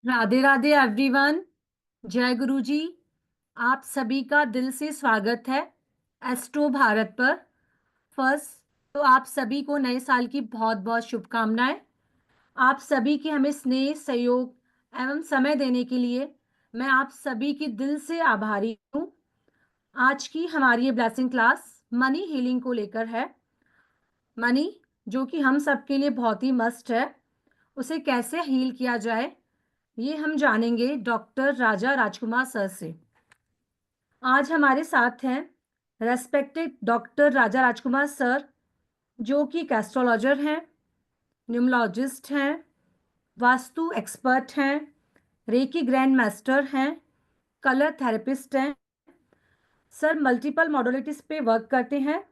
Radhe Radhe everyone. जय गुरु जी। आप सभी का दिल से स्वागत है एस्ट्रो भारत पर। फर्स्ट तो आप सभी को नए साल की बहुत बहुत शुभकामनाएं। आप सभी के हमें स्नेह सहयोग एवं समय देने के लिए मैं आप सभी की दिल से आभारी हूँ। आज की हमारी ये ब्लेसिंग क्लास मनी हीलिंग को लेकर है। मनी जो कि हम सबके लिए बहुत ही मस्ट है, उसे कैसे हील किया जाए ये हम जानेंगे डॉक्टर राजा राजकुमार सर से। आज हमारे साथ हैं रेस्पेक्टेड डॉक्टर राजा राजकुमार सर, जो कि एस्ट्रोलॉजर हैं, न्यूमरोलॉजिस्ट हैं, वास्तु एक्सपर्ट हैं, रेकी ग्रैंड मास्टर हैं, कलर थेरेपिस्ट हैं। सर मल्टीपल मॉडलिटीज पे वर्क करते हैं।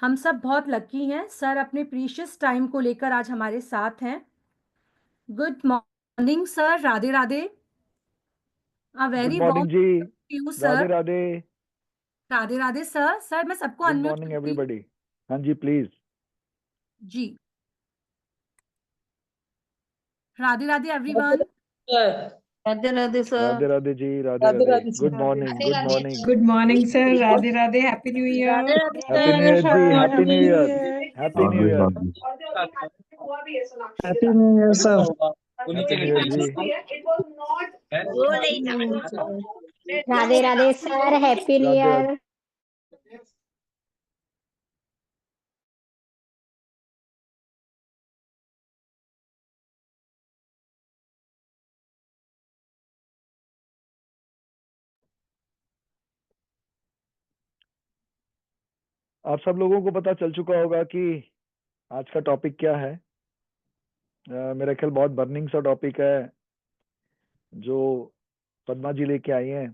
हम सब बहुत लकी हैं, सर अपने प्रीशियस टाइम को लेकर आज हमारे साथ हैं। Good morning sir, Radhe Radhe. A good very morning जी। Warm you Radhe sir. Radhe. Radhe Radhe sir. Sir मैं सबको गुड अनम्यूट मॉर्निंग करती हूँ। एवरीबॉडी। हाँ जी प्लीज। जी। राधे राधे एवरीवन। राधे राधे सर। राधे राधे जी। Radhe Radhe Radhe. Radhe good sir. Morning. Good morning. Good morning sir. Radhe Radhe. Happy new Radhe year. Radhe happy new year जी। Happy new year. Happy new Radhe year. Radhe. Happy new year sir. Happy new year जी। Radhe Radhe sir, happy new Radhe Radhe. Year. आप सब लोगों को पता चल चुका होगा कि आज का टॉपिक क्या है। मेरा ख्याल बहुत बर्निंग सा टॉपिक है जो पद्मा जी लेके आई हैं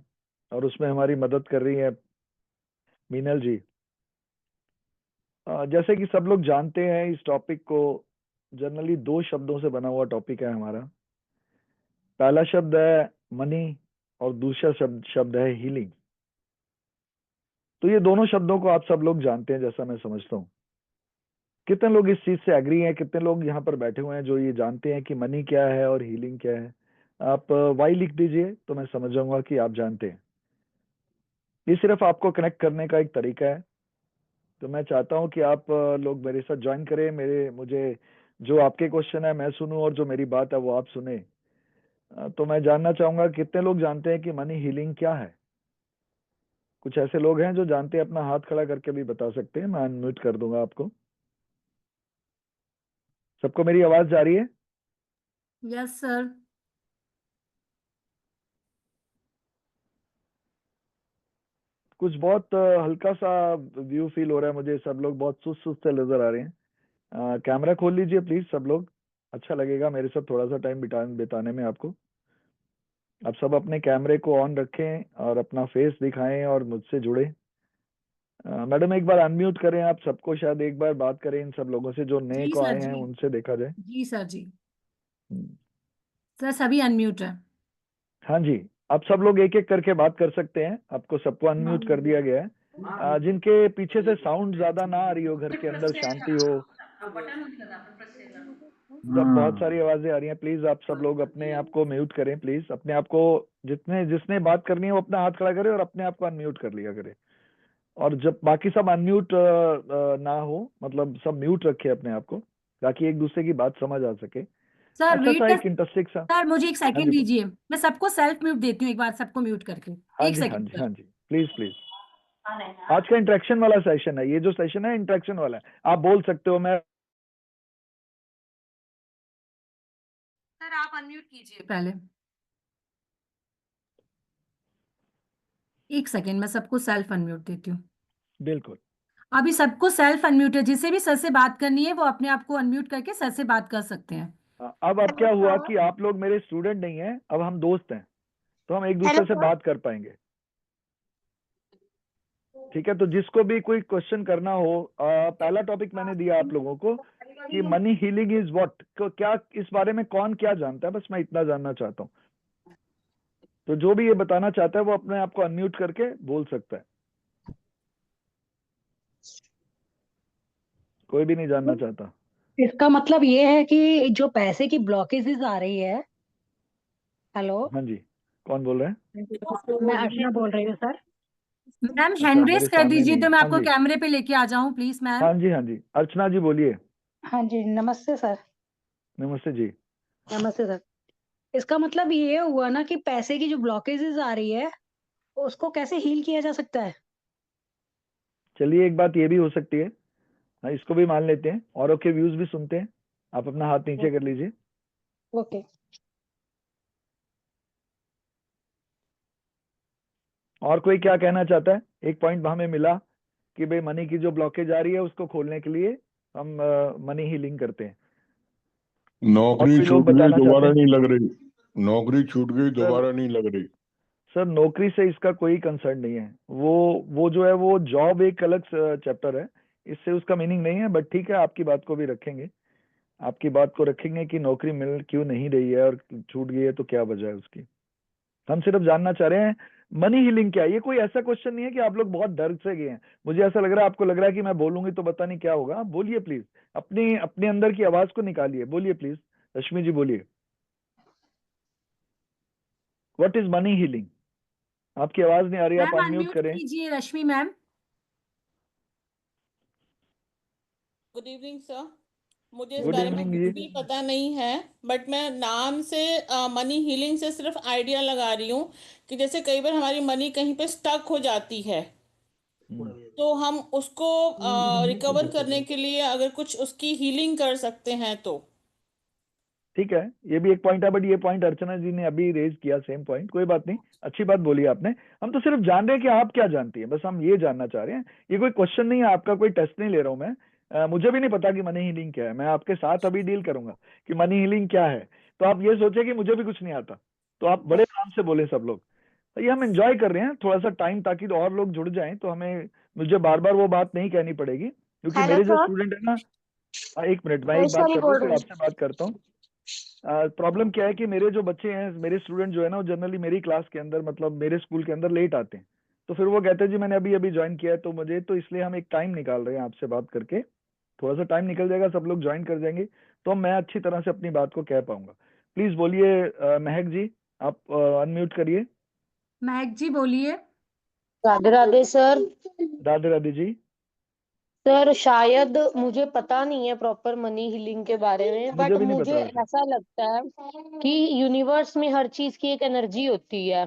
और उसमें हमारी मदद कर रही है मीनल जी। जैसे कि सब लोग जानते हैं, इस टॉपिक को जनरली दो शब्दों से बना हुआ टॉपिक है हमारा। पहला शब्द है मनी और दूसरा शब्द है हीलिंग। तो ये दोनों शब्दों को आप सब लोग जानते हैं, जैसा मैं समझता हूँ। कितने लोग इस चीज से एग्री हैं? कितने लोग यहाँ पर बैठे हुए हैं जो ये जानते हैं कि मनी क्या है और हीलिंग क्या है? आप वाई लिख दीजिए तो मैं समझ जाऊंगा कि आप जानते हैं। ये सिर्फ आपको कनेक्ट करने का एक तरीका है। तो मैं चाहता हूँ कि आप लोग मेरे साथ ज्वाइन करें। मुझे जो आपके क्वेश्चन है मैं सुनूं और जो मेरी बात है वो आप सुने। तो मैं जानना चाहूंगा कितने लोग जानते हैं कि मनी हीलिंग क्या है। कुछ ऐसे लोग हैं जो जानते हैं, अपना हाथ खड़ा करके भी बता सकते हैं। मैं अनम्यूट कर दूंगा आपको। सबको मेरी आवाज जा रही है? Yes sir. कुछ बहुत हल्का सा व्यू फील हो रहा है मुझे। सब लोग बहुत सुस्त सुस्त से नजर आ रहे हैं। कैमरा खोल लीजिए प्लीज सब लोग। अच्छा लगेगा मेरे साथ थोड़ा सा टाइम बिताने में आपको। आप सब अपने कैमरे को ऑन रखें और अपना फेस दिखाएं और मुझसे जुड़े। मैडम एक बार अनम्यूट करें आप सबको, शायद एक बार बात करें इन सब लोगों से जो नए जी को सर आए हैं, जी। उनसे देखा जाए। जी सर जी। हम्म, सर सभी अनम्यूट है। हाँ जी। आप सब लोग एक एक करके बात कर सकते हैं। आपको सबको अनम्यूट कर दिया गया है। जिनके पीछे से साउंड ज्यादा ना आ रही हो, घर के अंदर शांति हो, सब बहुत सारी आवाजें आ रही हैं, प्लीज आप सब लोग अपने आप को म्यूट करें। प्लीज अपने आप को, जिसने बात करनी है वो अपना हाथ खड़ा करे और अपने आप को अनम्यूट कर लिया करे। और जब बाकी सब अनम्यूट ना हो, मतलब सब म्यूट रखे अपने आप को, ताकि एक दूसरे की बात समझ आ सके। सर अच्छा सा वेट एक इंटरेस्टिंग सा। सर, मुझे एक हाँ सेकंड जी। दीजिए। मैं सबको सेल्फ म्यूट देती हूँ एक बार, सबको म्यूट करके। हाँ एक जी। हाँ सेकंड जी। सर। हाँ जी। Please please. आज का इंटरेक्शन वाला सेशन है। ये जो सेशन है इंटरेक्शन वाला है। आप बोल सकते हो। मैं सर आप अनम्यूट कीजिए पहले। एक सेकंड, मैं सबको सेल्फ अनम्यूट देती हूँ। बिल्कुल। अभी सबको सेल्फ अनम्यूट है। जिसे भी सर से बात करनी है वो अपने आप को अनम्यूट करके सर से बात कर सकते हैं। अब क्या हुआ कि आप लोग मेरे स्टूडेंट नहीं हैं, अब हम दोस्त हैं, तो हम एक दूसरे से बात कर पाएंगे। ठीक है। तो जिसको भी कोई क्वेश्चन करना हो, पहला टॉपिक मैंने दिया आप लोगों को कि मनी हीलिंग इज व्हाट। क्या इस बारे में कौन क्या जानता है, बस मैं इतना जानना चाहता हूँ। तो जो भी ये बताना चाहता है वो अपने आप को अनम्यूट करके बोल सकता है। कोई भी नहीं जानना चाहता। इसका मतलब ये है कि जो पैसे की ब्लॉकेजेस आ रही है हेलो, हाँ जी, कौन बोल रहे हैं? मैं अर्चना बोल रही हूँ सर। मैम अच्छा, हैंड मेरे रेस कर सामने दीजिए नहीं तो है। मैं हाँ आपको जी, कैमरे पे लेके आ जाऊं प्लीज मैम। हाँ जी, हाँ जी, अर्चना जी बोलिए। हाँ जी, नमस्ते सर। नमस्ते जी। नमस्ते सर। इसका मतलब ये हुआ ना कि पैसे की जो ब्लॉकेजेस आ रही है, उसको कैसे हील किया जा सकता है? चलिए, एक बात ये भी हो सकती है। हाँ, इसको भी मान लेते हैं, औरों के व्यूज भी सुनते हैं। आप अपना हाथ नीचे कर लीजिए। ओके। और कोई क्या कहना चाहता है? एक पॉइंट हमें मिला कि भाई मनी की जो ब्लॉकेज आ रही है उसको खोलने के लिए हम मनी हीलिंग करते हैं। और नौकरी कोई लोग छूट गई बताना चाहते दोबारा हैं? नहीं लग रही। नौकरी छूट गई सर, दोबारा नहीं लग रही। सर नौकरी से इसका कोई कंसर्न नहीं है। वो जो है वो जॉब एक अलग चैप्टर है, इससे उसका मीनिंग नहीं है। बट ठीक है, आपकी बात को भी रखेंगे। आपकी बात को रखेंगे कि नौकरी मिल क्यों नहीं रही है और छूट गई है तो क्या वजह है उसकी। हम सिर्फ जानना चाह रहे हैं मनी हीलिंग क्या है। ये कोई ऐसा क्वेश्चन नहीं है कि आप लोग बहुत डर से गए हैं। मुझे ऐसा लग रहा है आपको लग रहा है कि मैं बोलूंगी तो पता नहीं क्या होगा। आप बोलिए प्लीज, अपनी अपने अंदर की आवाज को निकालिए। बोलिए प्लीज, रश्मि जी बोलिए। What is money healing? आपकी आवाज नहीं आ रही, आप मैम अनम्यूट अनम्यूट करें। कीजिए रश्मि मैम। Good evening sir. मुझे इस गुड बारे में इवनिंग कुछ जी। भी पता नहीं है, बट मैं नाम से मनी हीलिंग से सिर्फ आइडिया लगा रही हूँ कि जैसे कई बार हमारी मनी कहीं पे स्टक हो जाती है, हम्म, तो हम उसको रिकवर करने के लिए अगर कुछ उसकी हीलिंग कर सकते हैं तो। ठीक है, ये भी एक पॉइंट है। बट ये पॉइंट अर्चना जी ने अभी रेज किया, सेम पॉइंट। कोई बात नहीं, अच्छी बात बोली आपने। हम तो सिर्फ जान रहे हैं कि आप क्या जानती हैं, बस हम ये जानना चाह रहे हैं। ये कोई क्वेश्चन नहीं है, आपका कोई टेस्ट नहीं ले रहा हूं मैं। मुझे भी नहीं पता कि मनी हीलिंग क्या है। मैं आपके साथ अभी डील करूंगा कि मनी हीलिंग क्या है। तो आप ये सोचे कि मुझे भी कुछ नहीं आता, तो आप बड़े आराम से बोले सब लोग। तो ये हम एंजॉय कर रहे हैं थोड़ा सा टाइम, ताकि तो और लोग जुड़ जाएं, तो हमें मुझे बार बार वो बात नहीं कहनी पड़ेगी। क्योंकि हेलो मेरे जो सर, स्टूडेंट है ना, एक मिनट, मैं एक बात वैशाली कर लूँ बोल फिर रही आपसे बात करता हूँ। प्रॉब्लम क्या है कि मेरे जो बच्चे हैं, मेरे स्टूडेंट जो है ना, वो जनरली मेरी क्लास के अंदर, मतलब मेरे स्कूल के अंदर लेट आते हैं। तो फिर वो कहते हैं जी मैंने अभी अभी ज्वाइन किया है, तो मुझे तो इसलिए हम एक टाइम निकाल रहे हैं आपसे बात करके। थोड़ा सा टाइम निकल जाएगा, सब लोग ज्वाइन कर जाएंगे, तो मैं अच्छी तरह से अपनी बात को कह पाऊंगा। प्लीज बोलिए महक जी, आप अनम्यूट करिए। महक जी बोलिए। राधे राधे सर। राधे राधे जी। सर शायद मुझे पता नहीं है प्रॉपर मनी हीलिंग के बारे में, मुझे बट भी नहीं मुझे पता वैसे। ऐसा लगता है कि यूनिवर्स में हर चीज की एक एनर्जी होती है।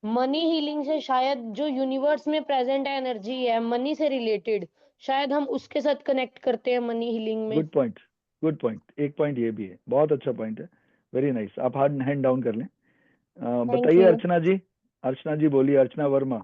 मनी हीलिंग से शायद जो यूनिवर्स में प्रेजेंट एनर्जी है मनी से रिलेटेड, शायद हम उसके साथ कनेक्ट करते हैं मनी हीलिंग में। Good point, good point. एक पॉइंट ये भी है, बहुत अच्छा पॉइंट है। Very nice. आप हार्ड हैंड डाउन कर लें। थैंक बताइए यू। अर्चना जी। अर्चना जी बोलिए, अर्चना वर्मा,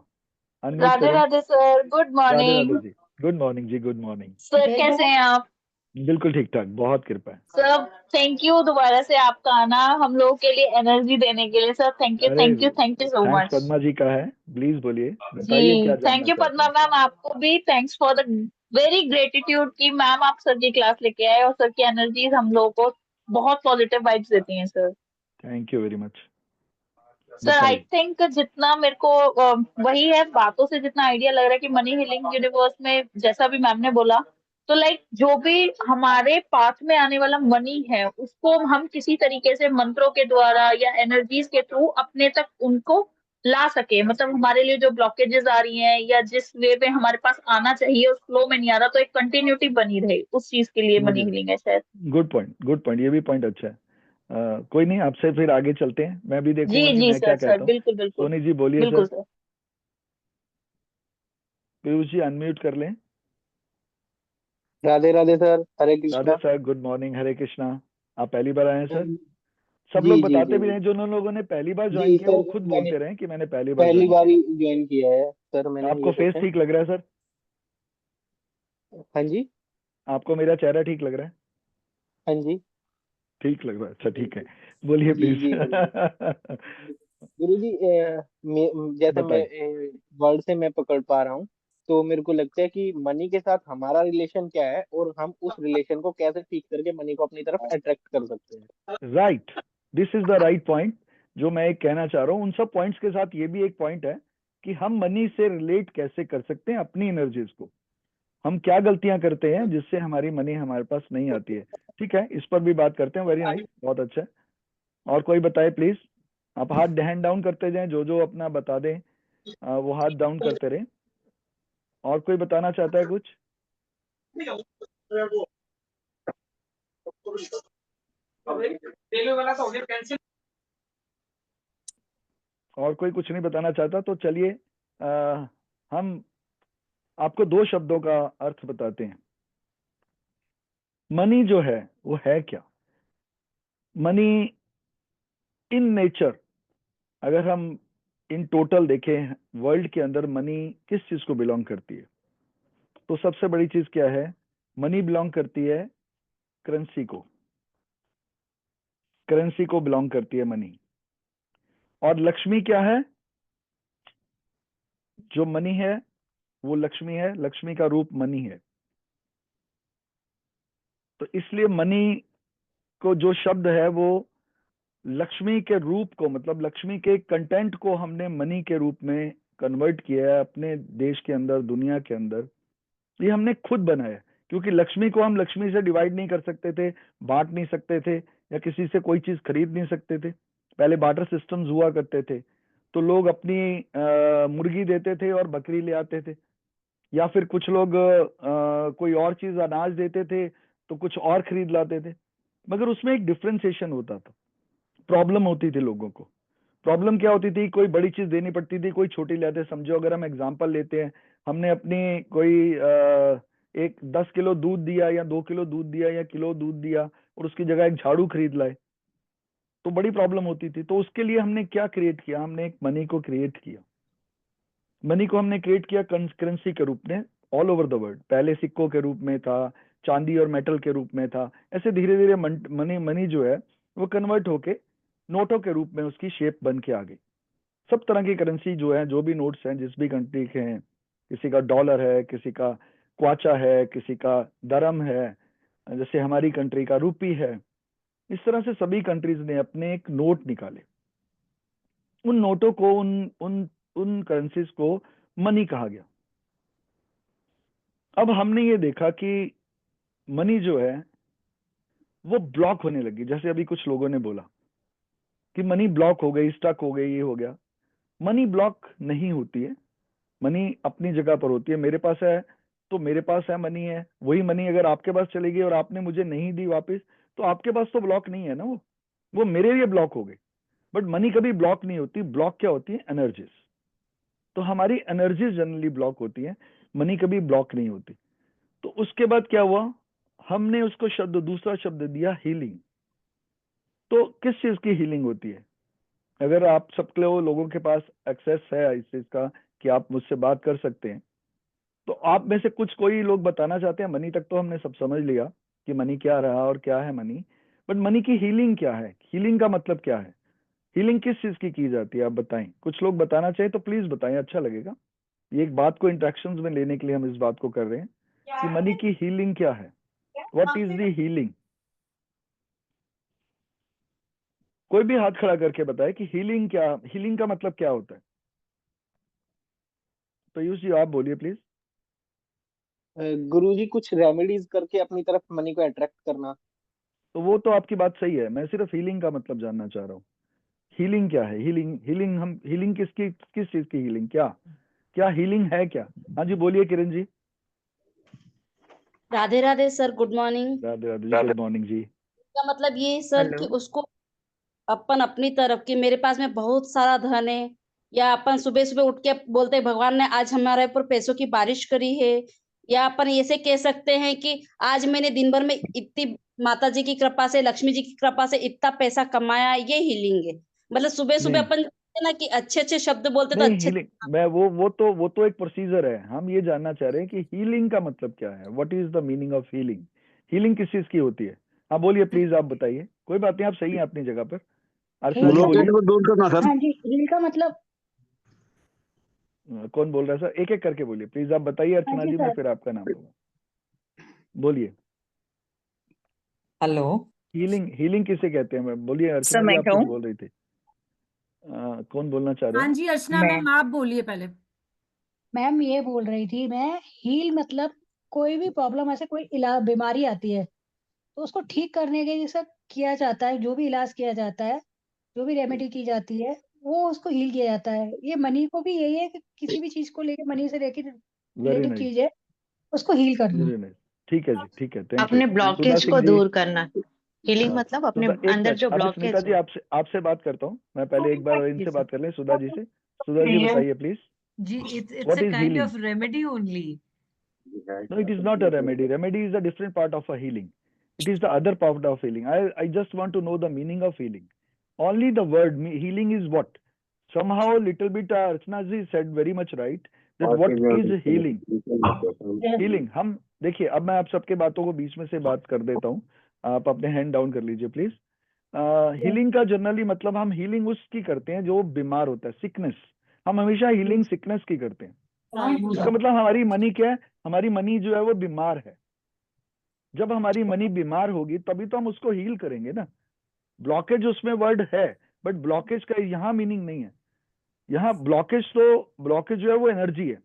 अनम्यूट राधे करें। Radhe sir, good Radhe Radhe morning. जी। गुड मॉर्निंग जी, गुड मॉर्निंग। सर वेरी कैसे गुड। हैं आप? बिल्कुल ठीक ठाक, बहुत कृपा है। सर थैंक यू दोबारा से आपका आना हम लोगों के लिए एनर्जी देने के लिए। सर थैंक यू अरे thank you thank you so thanks much. Padma ji का है। प्लीज बोलिए, बताइए जी क्या थैंक जानना यू चाहते पद्मा हैं। मैम, आपको भी thanks for the very gratitude कि मैम आप सर की क्लास लेके आए और सर की एनर्जीज हम लोगों को बहुत पॉजिटिव वाइब्स देती हैं sir. Thank you very much. Sir I बताइए। थिंक जितना मेरे को वही है बातों से जितना आइडिया लग रहा है कि मनी हीलिंग यूनिवर्स में जैसा भी मैम ने बोला, तो लाइक जो भी हमारे पाथ में आने वाला मनी है उसको हम किसी तरीके से मंत्रों के द्वारा या एनर्जीज के थ्रू अपने तक उनको ला सके। मतलब हमारे लिए जो ब्लॉकेजेस आ रही हैं या जिस वे में हमारे पास आना चाहिए उस फ्लो में नहीं आ रहा, तो एक कंटिन्यूटी बनी रहे, उस चीज के लिए मनी मुझे हीलिंग है शायद। Good point, good point. ये भी पॉइंट अच्छा है। कोई नहीं, आपसे फिर आगे चलते हैं। मैं भी जी देखूंगा कि जी मैं क्या सर, सर कहता हूँ। बिल्कुल बिल्कुल। सोनी जी बोलिए सर। बिल्कुल सर। पीयूष जी अनम्यूट कर लें। Radhe Radhe sir, Hare Radhe Krishna. Sir, good morning, Hare Krishna. आप पहली बार आए हैं सर? सब जी लोग जी बताते जी भी हैं, जो उन लोगों ने पहली बार जी ज्वाइन किया वो सर, खुद मैंने बोलते रहे कि मैंने पहली बार पहली ज्वाइन बार किया। ही ज्वाइन किया है सर, मैंने आपको ये फेस सोचा। ठीक लग रहा है सर? हाँ जी। आपको मेरा चेहरा ठीक लग रहा है? हाँ जी। ठीक लग रहा है, अच्छा ठीक है। बोलिए जी प्लीज। जी गुरु गुरु जी, जैसे मैं बताइए। वर्ड से मैं पकड़ पा रहा हूँ, तो मेरे को लगता है कि मनी के साथ हमारा रिलेशन क्या है और हम उस रिलेशन को कैसे ठीक करके मनी को अपनी तरफ अट्रैक्ट कर सकते हैं। Right, this is the right point. जो मैं एक कहना चाह रहा हूँ, उन सब पॉइंट्स के साथ ये भी एक पॉइंट है कि हम मनी से रिलेट कैसे कर सकते हैं अपनी एनर्जीज को। हम क्या गलतियां करते हैं जिससे हमारी मनी हमारे पास नहीं आती है। ठीक है, इस पर भी बात करते हैं। वेरी नाइस, बहुत अच्छा है। और कोई बताए प्लीज। आप हाथ हैंड डाउन करते जाएं, जो अपना बता दें वो हाथ डाउन करते रहे। और कोई बताना चाहता है कुछ? और कोई कुछ नहीं बताना चाहता तो चलिए हम आपको दो शब्दों का अर्थ बताते हैं। मनी जो है वो है क्या? मनी इन नेचर, अगर हम इन टोटल देखें वर्ल्ड के अंदर, मनी किस चीज को बिलोंग करती है? तो सबसे बड़ी चीज क्या है? मनी बिलोंग करती है करेंसी को। करेंसी को बिलोंग करती है मनी। और लक्ष्मी क्या है? जो मनी है वो लक्ष्मी है, लक्ष्मी का रूप मनी है। तो इसलिए मनी को जो शब्द है वो लक्ष्मी के रूप को, मतलब लक्ष्मी के कंटेंट को हमने मनी के रूप में कन्वर्ट किया है अपने देश के अंदर, दुनिया के अंदर। ये हमने खुद बनाया, क्योंकि लक्ष्मी को हम लक्ष्मी से डिवाइड नहीं कर सकते थे, बांट नहीं सकते थे, या किसी से कोई चीज खरीद नहीं सकते थे। पहले बार्टर सिस्टम्स हुआ करते थे, तो लोग अपनी मुर्गी देते थे और बकरी ले आते थे, या फिर कुछ लोग कोई और चीज अनाज देते थे तो कुछ और खरीद लाते थे। मगर उसमें एक डिफ्रेंसिएशन होता था, प्रॉब्लम होती थी लोगों को। प्रॉब्लम क्या होती थी? कोई बड़ी चीज देनी पड़ती थी, कोई छोटी लाते। समझो अगर हम एग्जांपल लेते हैं, हमने अपनी कोई एक 10 किलो दूध दिया या 2 किलो दूध दिया या किलो दूध दिया और उसकी जगह एक झाड़ू खरीद लाए, तो बड़ी प्रॉब्लम होती थी। तो उसके लिए हमने क्या क्रिएट किया? हमने एक मनी को क्रिएट किया। मनी को हमने क्रिएट किया करेंसी के रूप में ऑल ओवर द वर्ल्ड। पहले सिक्कों के रूप में था, चांदी और मेटल के रूप में था, ऐसे धीरे धीरे मनी जो है वो कन्वर्ट होके नोटों के रूप में उसकी शेप बन के आ गई। सब तरह की करेंसी जो है, जो भी नोट्स हैं जिस भी कंट्री के हैं, किसी का डॉलर है, किसी का क्वाचा है, किसी का दरम है, जैसे हमारी कंट्री का रूपी है। इस तरह से सभी कंट्रीज ने अपने एक नोट निकाले। उन नोटों को, उन उन उन करेंसीज को मनी कहा गया। अब हमने ये देखा कि मनी जो है वो ब्लॉक होने लगी। जैसे अभी कुछ लोगों ने बोला कि मनी ब्लॉक हो गई, स्टक हो गई, ये हो गया। मनी ब्लॉक नहीं होती है, मनी अपनी जगह पर होती है। मेरे पास है तो मेरे पास है, मनी है। वही मनी अगर आपके पास चली गई और आपने मुझे नहीं दी वापस, तो आपके पास तो ब्लॉक नहीं है ना, वो मेरे लिए ब्लॉक हो गई। बट मनी कभी ब्लॉक नहीं होती। ब्लॉक क्या होती है? एनर्जीज। तो हमारी एनर्जीज जनरली ब्लॉक होती है, मनी कभी ब्लॉक नहीं होती। तो उसके बाद क्या हुआ? हमने उसको दूसरा शब्द दिया हीलिंग। तो किस चीज की हीलिंग होती है? अगर आप सब लोगों के पास एक्सेस है इस चीज का कि आप मुझसे बात कर सकते हैं, तो आप में से कुछ कोई लोग बताना चाहते हैं? मनी तक तो हमने सब समझ लिया कि मनी क्या रहा और क्या है मनी, बट मनी की हीलिंग क्या है? हीलिंग का मतलब क्या है? हीलिंग किस चीज की जाती है? आप बताएं। कुछ लोग बताना चाहें तो प्लीज बताएं, अच्छा लगेगा। ये एक बात को इंट्रैक्शंस में लेने के लिए हम इस बात को कर रहे हैं कि मनी की हीलिंग क्या है। What is the healing? कोई भी हाथ खड़ा करके बताए कि हीलिंग क्या, हीलिंग का मतलब क्या होता है। तो यूज जी आप बोलिए प्लीज। गुरुजी कुछ रेमेडीज करके अपनी तरफ मनी को अट्रैक्ट करना। तो वो तो आपकी बात सही है, मैं सिर्फ हीलिंग का मतलब जानना चाह रहा हूँ। हीलिंग क्या है? हीलिंग हम हीलिंग किस चीज की हीलिंग? क्या क्या हीलिंग है क्या? हाँ जी बोलिए Kiran ji. Radhe Radhe sir, good morning. Radhe Radhe जी, गुड मॉर्निंग जी। का मतलब ये सर हेलो। कि उसको अपन अपनी तरफ कि मेरे पास में बहुत सारा धन है, या अपन सुबह सुबह उठ के बोलते हैं भगवान ने आज हमारे ऊपर पैसों की बारिश करी है, या अपन ऐसे कह सकते हैं कि आज मैंने दिन भर में इतनी माता जी की कृपा से, लक्ष्मी जी की कृपा से इतना पैसा कमाया। ये हीलिंग है। मतलब सुबह सुबह नहीं अपन कहते हैं ना कि अच्छे अच्छे शब्द बोलते तो नहीं, अच्छे। हीलिंग मैं वो तो एक प्रोसीजर है। हम ये जानना चाह रहे हैं कि हीलिंग का मतलब क्या है। What is the meaning of healing? Healing किस चीज की होती है? हाँ बोलिए प्लीज, आप बताइए। कोई बात नहीं, आप सही हैं अपनी जगह पर। अर्चना जी हील का ब्लॉकेज बोलिए। को दूर करना सर। हाँ जी, हील का मतलब। कौन बोल रहा है सर? एक एक करके बोलिए प्लीज, आप बताइए हाँ अर्चना जी जी, मैं सर। फिर आपका नाम लूंगा। बोलिए। हेलो हीलिंग हीलिंग किसे कहते हैं? मैं बोलिए सर, अर्चना जी, मैं आप कुछ कहूँ? बोल रही थी। कौन बोलना चाह रहे हाँ हैं? जी अर्चना मैं मैम, आप बोलिए पहले। मैम ये बोल रही थी मैं, हील मतलब कोई भी प्रॉब्लम, ऐसे कोई इलाज बीमारी आती है तो उसको ठीक करने के लिए सब किया जाता है, जो भी इलाज किया जाता है जो भी रेमेडी की जाती है वो उसको हील किया जाता है। ये मनी को भी यही है कि किसी भी चीज को लेके, मनी से लेके वेरी रिलेटेड नाइस, चीज है, उसको हील करना। Very nice. ठीक है जी, ठीक है, थैंक अपने यू। सुधा ब्लॉकेज सिंह को जी, दूर करना, हीलिंग हाँ, मतलब अपने सुधा एक अंदर मिनट, जो अभी सुनीता ब्लॉकेज जी है। आपसे आपसे बात करता हूँ मैं, पहले एक बार इनसे बात कर लें। सुधा जी से, सुधा जी बताइए please, it's what a is kind healing? of remedy only. No, it is not a remedy. Remedy is a different part of a healing. It is the other part of healing. I just want to know the meaning of healing. Only the word healing is what? Somehow, little bit, Archana ji said very much right that what is healing? Healing. हम देखिए, अब मैं आप सबके बातों को बीच में से बात कर देता हूँ, आप अपने हैंड डाउन कर लीजिए प्लीज। हीलिंग का जनरली मतलब हम हीलिंग उसकी करते हैं जो बीमार होता है, सिकनेस। हम हमेशा हीलिंग सिकनेस की करते हैं। इसका मतलब हमारी मनी क्या है? हमारी मनी जो है वो बीमार है। जब हमारी मनी बीमार होगी तभी तो हम उसको हील करेंगे ना। ब्लॉकेज उसमें वर्ड है, बट ब्लॉकेज का यहाँ मीनिंग नहीं है। यहाँ ब्लॉकेज जो है वो एनर्जी है,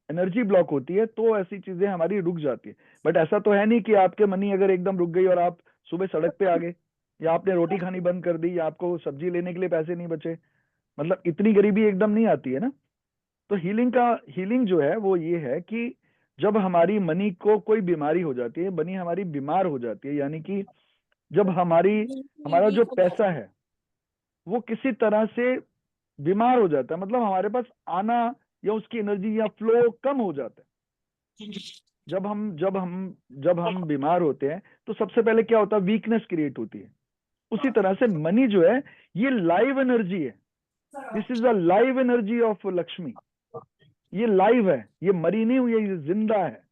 एनर्जी ब्लॉक होती है तो ऐसी चीजें हमारी रुक जाती है। बट ऐसा तो है नहीं कि आपके मनी अगर एकदम रुक गई और आप सुबह सड़क पे आ गए, या आपने रोटी खानी बंद कर दी, या आपको सब्जी लेने के लिए पैसे नहीं बचे। मतलब इतनी गरीबी एकदम नहीं आती है ना। तो हीलिंग जो है वो ये है कि जब हमारी मनी को कोई बीमारी हो जाती है, मनी हमारी बीमार हो जाती है, यानी कि जब हमारा जो पैसा है वो किसी तरह से बीमार हो जाता है, मतलब हमारे पास आना या उसकी एनर्जी या फ्लो कम हो जाता है। जब हम बीमार होते हैं तो सबसे पहले क्या होता है? वीकनेस क्रिएट होती है। उसी तरह से मनी जो है ये लाइव एनर्जी है। This is a live energy of Lakshmi. ये लाइव है, ये मरी नहीं हुई है, ये जिंदा है।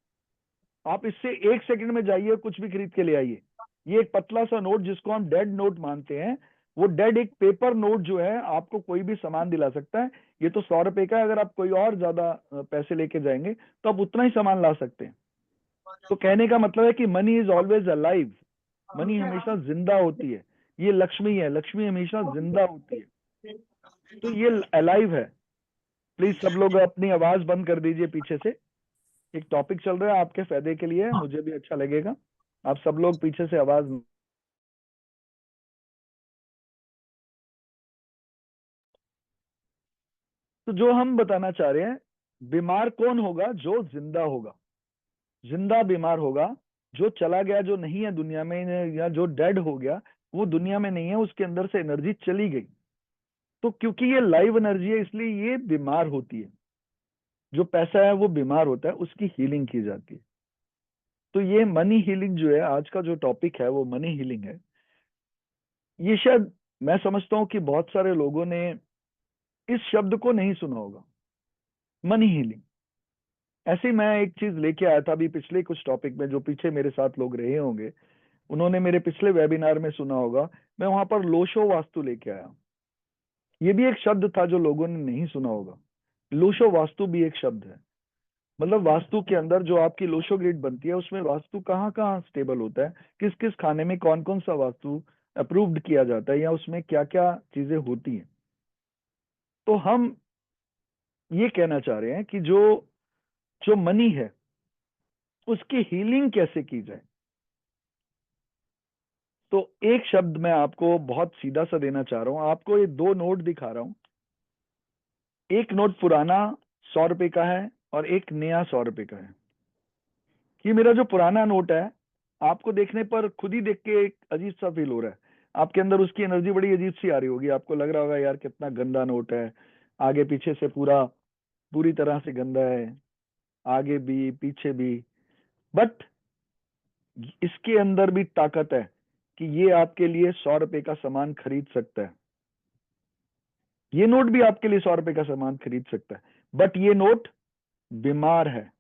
आप इससे एक सेकंड में जाइए, कुछ भी खरीद के ले आइए। ये एक पतला सा नोट जिसको हम डेड नोट मानते हैं, वो डेड एक पेपर नोट जो है आपको कोई भी सामान दिला सकता है। ये तो 100 रुपए का है, अगर आप कोई और ज्यादा पैसे लेके जाएंगे तो आप उतना ही सामान ला सकते हैं। तो कहने का मतलब है कि money is always alive, money हमेशा जिंदा होती है। ये लक्ष्मी है, लक्ष्मी हमेशा जिंदा होती है, तो ये अलाइव है। प्लीज सब लोग अपनी आवाज बंद कर दीजिए पीछे से। एक टॉपिक चल रहा है आपके फायदे के लिए, मुझे भी अच्छा लगेगा। आप सब लोग पीछे से आवाज। तो जो हम बताना चाह रहे हैं, बीमार कौन होगा? जो जिंदा होगा। जिंदा बीमार होगा। जो चला गया, जो नहीं है दुनिया में, या जो डेड हो गया, वो दुनिया में नहीं है, उसके अंदर से एनर्जी चली गई। तो क्योंकि ये लाइव एनर्जी है इसलिए ये बीमार होती है। जो पैसा है वो बीमार होता है, उसकी हीलिंग की जाती है। तो ये मनी हीलिंग जो है, आज का जो टॉपिक है वो मनी हीलिंग है। ये शायद मैं समझता हूं कि बहुत सारे लोगों ने इस शब्द को नहीं सुना होगा, मनी हीलिंग। ऐसे ही मैं एक चीज लेके आया था अभी पिछले कुछ टॉपिक में, जो पीछे मेरे साथ लोग रहे होंगे उन्होंने मेरे पिछले वेबिनार में सुना होगा। मैं वहां पर लोशो वास्तु लेके आया। ये भी एक शब्द था जो लोगों ने नहीं सुना होगा। लोशो वास्तु भी एक शब्द है। मतलब वास्तु के अंदर जो आपकी लोशो ग्रिड बनती है, उसमें वास्तु कहाँ कहाँ स्टेबल होता है, किस किस खाने में कौन कौन सा वास्तु अप्रूव्ड किया जाता है, या उसमें क्या क्या चीजें होती हैं। तो हम ये कहना चाह रहे हैं कि जो जो मनी है उसकी हीलिंग कैसे की जाए। तो एक शब्द मैं आपको बहुत सीधा सा देना चाह रहा हूं। आपको ये दो नोट दिखा रहा हूं। एक नोट पुराना 100 रुपए का है और एक नया 100 रुपए का है। ये मेरा जो पुराना नोट है, आपको देखने पर खुद ही देख के एक अजीब सा फील हो रहा है। आपके अंदर उसकी एनर्जी बड़ी अजीब सी आ रही होगी। आपको लग रहा होगा यार कितना गंदा नोट है, आगे पीछे से पूरी तरह से गंदा है, आगे भी पीछे भी। बट इसके अंदर भी ताकत है कि ये आपके लिए 100 रुपए का सामान खरीद सकता है। ये नोट भी आपके लिए 100 रुपए का सामान खरीद सकता है, बट ये नोट बीमार है,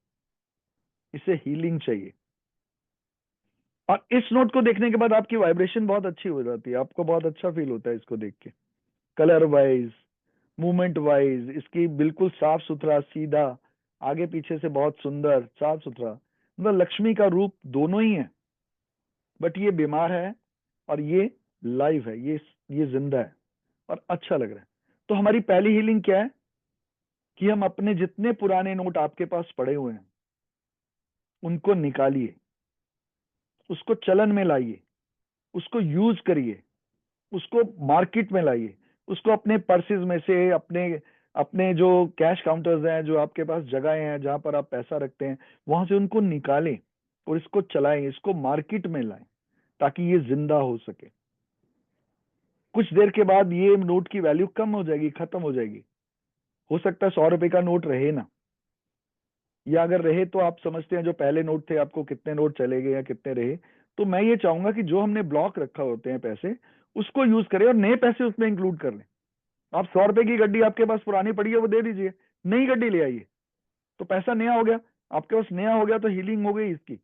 इसे हीलिंग चाहिए। और इस नोट को देखने के बाद आपकी वाइब्रेशन बहुत अच्छी हो जाती है, आपको बहुत अच्छा फील होता है इसको देख के। कलर वाइज, मूवमेंट वाइज, इसकी बिल्कुल साफ सुथरा, सीधा, आगे पीछे से बहुत सुंदर, साफ सुथरा, मतलब लक्ष्मी का रूप दोनों ही है। बट ये बीमार है और ये लाइव है, ये जिंदा है और अच्छा लग रहा है। तो हमारी पहली हीलिंग क्या है कि हम अपने जितने पुराने नोट आपके पास पड़े हुए हैं उनको निकालिए, उसको चलन में लाइए, उसको यूज करिए, उसको मार्केट में लाइए। उसको अपने पर्सेज में से, अपने अपने जो कैश काउंटर्स हैं, जो आपके पास जगहें हैं जहां पर आप पैसा रखते हैं, वहां से उनको निकालें और इसको चलाएं, इसको मार्केट में लाएं ताकि ये जिंदा हो सके। कुछ देर के बाद ये नोट की वैल्यू कम हो जाएगी, खत्म हो जाएगी। हो सकता है 100 रुपए का नोट रहे ना, या अगर रहे तो आप समझते हैं जो पहले नोट थे आपको कितने नोट चले गए या कितने रहे। तो मैं ये चाहूंगा कि जो हमने ब्लॉक रखा होते हैं पैसे, उसको यूज करें और नए पैसे उसमें इंक्लूड कर लें। आप 100 रुपए की गड्डी आपके पास पुरानी पड़ी है वो दे दीजिए, नई गड्डी ले आइए, तो पैसा नया हो गया आपके पास, नया हो गया तो हीलिंग हो गई इसकी।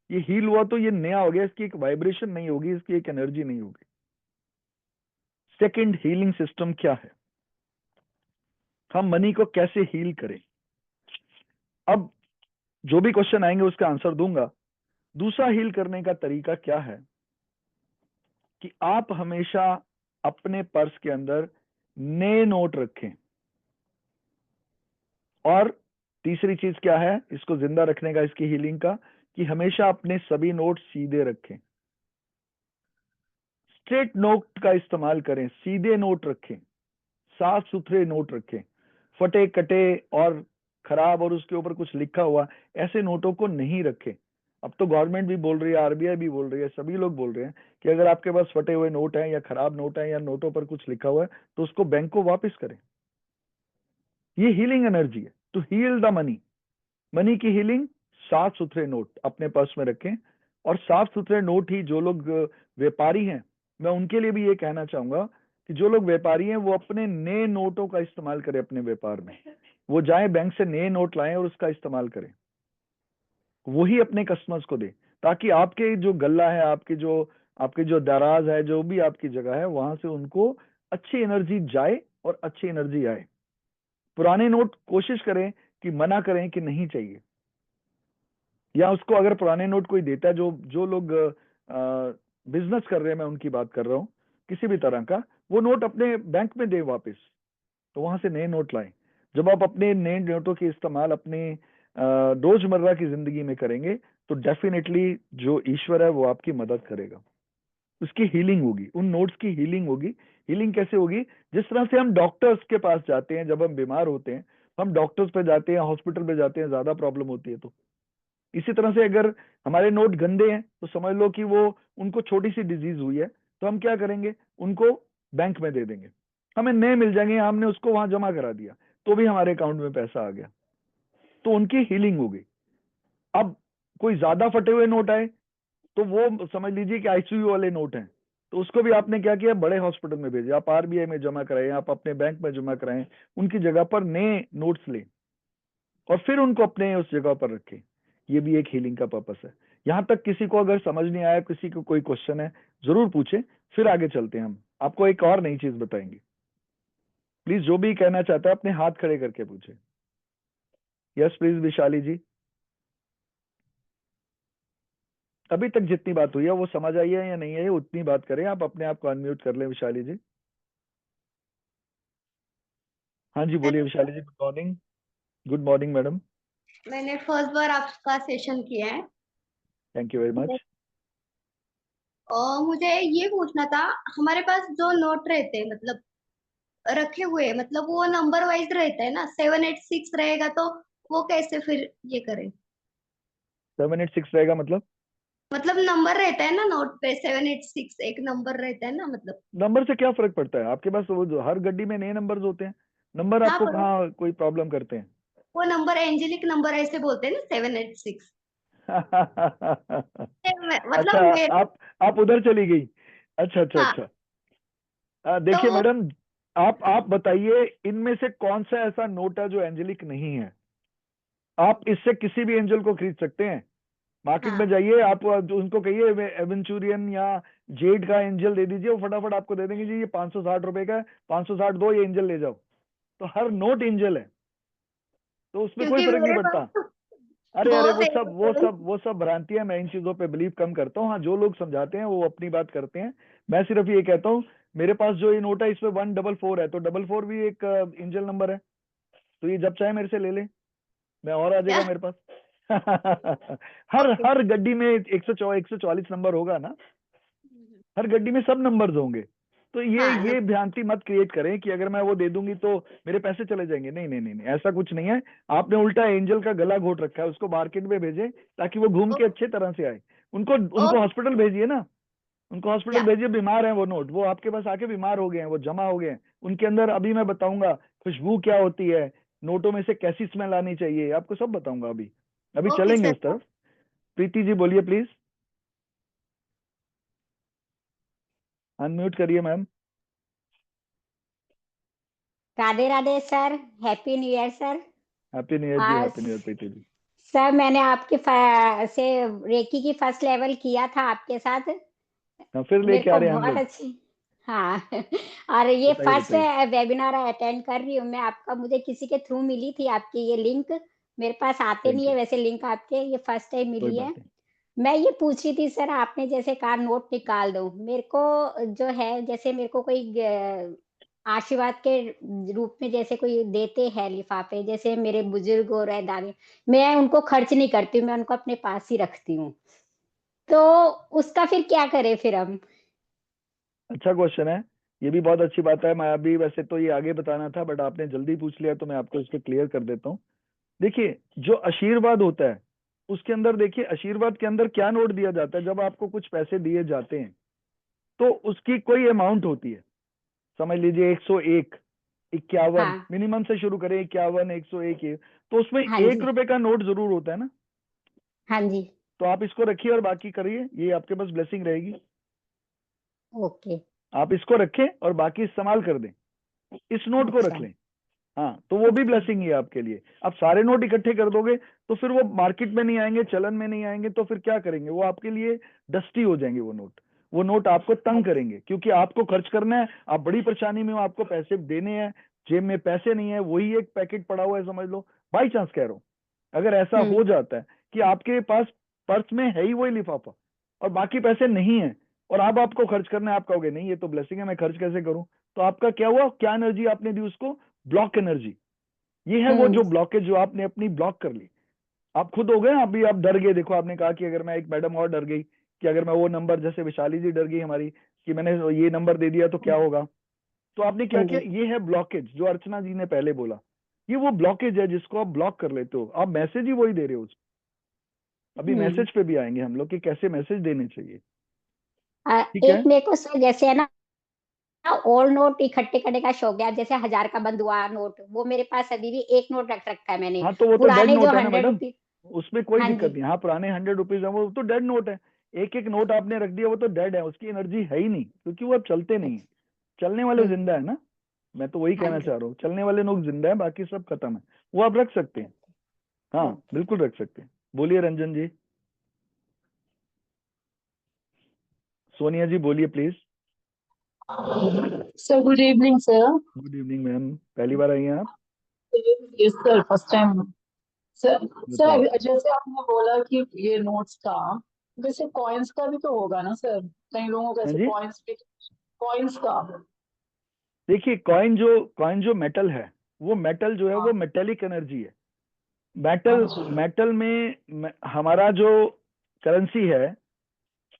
ये हील हुआ तो ये नया हो गया, इसकी एक वाइब्रेशन नहीं होगी, इसकी एक एनर्जी नहीं होगी। सेकंड हीलिंग सिस्टम क्या है, हम मनी को कैसे हील करें। अब जो भी क्वेश्चन आएंगे उसका आंसर दूंगा। दूसरा हील करने का तरीका क्या है कि आप हमेशा अपने पर्स के अंदर नए नोट रखें। और तीसरी चीज क्या है इसको जिंदा रखने का, इसकी हीलिंग का, कि हमेशा अपने सभी नोट सीधे रखें। स्ट्रेट नोट का इस्तेमाल करें, सीधे नोट रखें, साफ सुथरे नोट रखें। फटे कटे और खराब और उसके ऊपर कुछ लिखा हुआ ऐसे नोटों को नहीं रखें। अब तो गवर्नमेंट भी बोल रही है, आरबीआई भी बोल रही है, सभी लोग बोल रहे हैं कि अगर आपके पास फटे हुए नोट हैं या खराब नोट हैं या नोटों पर कुछ लिखा हुआ है तो उसको बैंक को वापस करें। ये हीलिंग एनर्जी है, to heal the money. Money की हीलिंग, साफ सुथरे नोट अपने पर्स में रखें। और साफ सुथरे नोट ही, जो लोग व्यापारी हैं, मैं उनके लिए भी ये कहना चाहूंगा कि जो लोग व्यापारी हैं वो अपने नए नोटों का इस्तेमाल करें अपने व्यापार में। वो जाए बैंक से नए नोट लाएं और उसका इस्तेमाल करें, वही अपने कस्टमर्स को दे, ताकि आपके जो गल्ला है, आपके जो दराज है, जो भी आपकी जगह है, वहां से उनको अच्छी एनर्जी जाए और अच्छी एनर्जी आए। पुराने नोट कोशिश करें कि मना करें कि नहीं चाहिए, या उसको अगर पुराने नोट कोई देता है, जो लोग बिजनेस कर रहे हैं, मैं उनकी बात कर रहा हूँ, किसी भी तरह का, वो नोट अपने बैंक में दे वापस, तो वहां से नए नोट लाएं। जब आप अपने नए नोटों के इस्तेमाल अपने रोजमर्रा की जिंदगी में करेंगे तो डेफिनेटली जो ईश्वर है वो आपकी मदद करेगा, उसकी हीलिंग होगी, उन नोट्स की हीलिंग होगी। हीलिंग कैसे होगी? जिस तरह से हम डॉक्टर्स के पास जाते हैं जब हम बीमार होते हैं, हम डॉक्टर्स पे जाते हैं, हॉस्पिटल पे जाते हैं, ज्यादा प्रॉब्लम होती है तो। इसी तरह से अगर हमारे नोट गंदे हैं तो समझ लो कि वो उनको छोटी सी डिजीज हुई है, तो हम क्या करेंगे, उनको बैंक में दे देंगे, हमें नए मिल जाएंगे, हमने उसको वहां जमा करा दिया तो भी हमारे अकाउंट में पैसा आ गया, तो उनकी हीलिंग हो गई। अब कोई ज्यादा फटे हुए नोट आए तो वो समझ लीजिए कि आईसीयू वाले नोट हैं, तो उसको भी आपने क्या किया, बड़े हॉस्पिटल में भेजे, आप आरबीआई में जमा कराएं, आप अपने बैंक में जमा कराएं, उनकी जगह पर नए नोट्स लें और फिर उनको अपने उस जगह पर रखें। ये भी एक हीलिंग का पर्पस है। यहां तक किसी को अगर समझ नहीं आया, किसी को कोई क्वेश्चन है, जरूर पूछें, फिर आगे चलते हैं। हम आपको एक और नई चीज बताएंगे। प्लीज जो भी कहना चाहता है अपने हाथ खड़े करके पूछे। यस प्लीज विशाली जी। अभी तक जितनी बात हुई है वो समझ आई है या नहीं है, उतनी बात करें। आप अपने आप को अनम्यूट कर लें विशाली जी। हाँ जी बोलिए Vishali ji. Good morning. Good morning madam. मैंने फर्स्ट बार आपका सेशन किया है थैंक यू वेरी मच। और मुझे ये पूछना था, हमारे पास जो नोट रहते हैं मतलब रखे हुए, मतलब वो नंबर वाइज रहता है ना, 786 रहेगा तो वो कैसे फिर ये करें? 786 रहेगा मतलब नंबर रहता है ना नोट पे, 786 एक नंबर रहता है ना, मतलब। नंबर से क्या फर्क पड़ता है? आपके पास वो जो हर गड्डी में नए नंबर्स होते हैं, नंबर हाँ, आपको पर कहाँ कोई प्रॉब्लम करते हैं? वो नंबर एंजेलिक नंबर ऐसे बोलते हैं ना, 786। अच्छा, मतलब मेरे। आप उधर चली गई। अच्छा अच्छा हाँ, अच्छा। देखिए तो मैडम, आप बताइए इनमें से कौन सा ऐसा नोट है जो एंजेलिक नहीं है? आप इससे किसी भी एंजल को खरीद सकते हैं। मार्केट में हाँ, जाइए, आप जो उनको कहिए एवेंचुरियन या जेड का एंजल दे दीजिए, वो फटाफट आपको दे देंगे जी ये 560 रुपए का है, 560 दो, ये एंजल ले जाओ। तो हर नोट एंजल है, तो उसमें कोई क्योंकि फर्क नहीं मेरे पड़ता। पास अरे अरे, बहुत वो सब भ्रांतियां, मैं इन चीजों पे बिलीव कम करता हूँ। हाँ, जो लोग समझाते हैं वो अपनी बात करते हैं, मैं सिर्फ ये कहता हूँ मेरे पास जो ये नोट है इसमें 144 है, तो 44 भी एक एंजल नंबर है, तो ये जब चाहे मेरे से ले ले, मैं और आ जाएगा क्या? मेरे पास। हर गड्डी में 144 नंबर होगा ना, हर गड्डी में सब नंबर्स होंगे, तो ये हाँ ये भ्रांति मत क्रिएट करें कि अगर मैं वो दे दूंगी तो मेरे पैसे चले जाएंगे। नहीं नहीं नहीं नहीं, ऐसा कुछ नहीं है। आपने उल्टा एंजल का गला घोट रखा है, उसको मार्केट में भेजें ताकि वो घूम के अच्छे तरह से आए। उनको उनको हॉस्पिटल भेजिए ना, उनको हॉस्पिटल या भेजिए। बीमार हैं वो नोट, वो आपके पास आके बीमार हो गए हैं, वो जमा हो गए हैं। उनके अंदर अभी मैं बताऊंगा खुशबू क्या होती है, नोटों में से कैसी स्मेल आनी चाहिए, आपको सब बताऊंगा। अभी अभी ओके चलेंगे सर। उस तरफ। प्रीति जी बोलिए प्लीज, अनम्यूट करिए ma'am. Radhe Radhe sir, happy new year sir. Happy new year जी, आज happy new year Preeti ji. Sir मैंने आपके से रेकी की फर्स्ट लेवल किया था आपके साथ, हाँ, फिर मेरे लेके आ को रहे हैं हम बहुत लोग। अच्छी। हाँ और ये बताइए फर्स्ट बताइए। वेबिनार अटेंड कर रही हूँ मैं आपका, मुझे किसी के थ्रू मिली थी आपकी ये लिंक, मेरे पास आते थैंक नहीं यू, है वैसे लिंक आपके, ये फर्स्ट टाइम कोई मिली है। बात नहीं। मैं ये पूछ रही थी सर, आपने जैसे कहा नोट निकाल दो, मेरे को जो है जैसे मेरे को कोई आशीर्वाद के रूप में जैसे कोई देते हैं लिफाफे, जैसे मेरे बुजुर्ग हो रहे दादी, मैं उनको खर्च नहीं करती हूँ, मैं उनको अपने पास ही रखती हूँ, तो उसका फिर क्या करें फिर हम? अच्छा क्वेश्चन है, ये भी बहुत अच्छी बात है। मैं अभी वैसे तो ये आगे बताना था बट आपने जल्दी पूछ लिया तो मैं आपको इसको क्लियर कर देता हूँ। देखिए, जो आशीर्वाद होता है उसके अंदर, देखिए आशीर्वाद के अंदर क्या नोट दिया जाता है। जब आपको कुछ पैसे दिए जाते हैं तो उसकी कोई अमाउंट होती है। समझ लीजिए 101, 51, हाँ मिनिमम से शुरू करें, 51, 101 ये, तो उसमें हाँ 1 रुपए का नोट जरूर होता है ना। हाँ जी। तो आप इसको रखिए और बाकी करिए, ये आपके पास ब्लेसिंग रहेगी। ओके। आप इसको रखें और बाकी इस्तेमाल कर दें, इस नोट को रख अच्छा। लें। हाँ, तो वो भी ब्लेसिंग ही है आपके लिए। आप सारे नोट इकट्ठे कर दोगे तो फिर वो मार्केट में नहीं आएंगे, चलन में नहीं आएंगे, तो फिर क्या करेंगे, वो आपके लिए डस्टी हो जाएंगे वो नोट आपको तंग करेंगे, क्योंकि आपको खर्च करना है, आप बड़ी परेशानी में हो, आपको पैसे देने हैं, जेब में पैसे नहीं है, वही एक पैकेट पड़ा हुआ है समझ लो। बाई चांस कह रहा हूं, अगर ऐसा हो जाता है कि आपके पास पर्स में है ही वही लिफाफा और बाकी पैसे नहीं है और अब आपको खर्च करना है, आप कहोगे नहीं ये तो ब्लेसिंग है, मैं खर्च कैसे करूं, तो आपका क्या हुआ, क्या एनर्जी आपने दी उसको, ब्लॉक एनर्जी। ये है वो जो ब्लॉकेज जो आपने अपनी ब्लॉक कर ली। आप खुद हो गए, अभी आप डर गए। देखो आपने कहा कि अगर मैं, एक मैडम और डर गई कि अगर मैं वो नंबर, जैसे विशाली जी डर गई हमारी कि मैंने ये नंबर दे दिया तो क्या होगा, तो आपने क्या किया, ये है ब्लॉकेज जो अर्चना जी ने पहले बोला, ये वो ब्लॉकेज है जिसको आप ब्लॉक कर लेते हो। आप मैसेज ही वही दे रहे हो उसको। अभी मैसेज पे भी आएंगे हम लोग कि कैसे मैसेज देने चाहिए। ठीक है, एक मेरे को सर जैसे है ना ओल्ड नोट इकट्ठे करने का शौक है, जैसे 1000 का बंद हुआ नोट, वो मेरे पास अभी भी एक नोट रख रखा है मैंने, हाँ तो वो तो डेड पुराने जो नोट है ना 100 मैडम, रुपीज। उसमें कोई हाँ दिक्कत जी। नहीं। हाँ, पुराने 100 रुपीज है, वो तो डेड नोट है। एक एक नोट आपने रख दिया वो तो डेड है, उसकी एनर्जी है ही नहीं, क्योंकि वो अब चलते नहीं है। चलने वाले जिंदा है ना, मैं तो वही हाँ कहना जी। चाह रहा हूँ, चलने वाले लोग जिंदा है, बाकी सब खत्म है। वो आप रख सकते हैं, हाँ बिल्कुल रख सकते हैं। बोलिए रंजन जी, सोनिया जी बोलिए please. Sir good evening sir. Good evening ma'am, पहली बार आई हैं आप? Yes sir, first time. Sir बताइए। सर जैसे आपने बोला कि ये नोट्स का, वैसे कॉइन्स का भी तो होगा ना सर? कई लोगों को हाँ ऐसे जी, कॉइन्स का। देखिए कॉइन जो मेटल है, वो मेटल जो है वो मेटेलिक एनर्जी है। मेटल मेटल में हमारा जो करेंसी है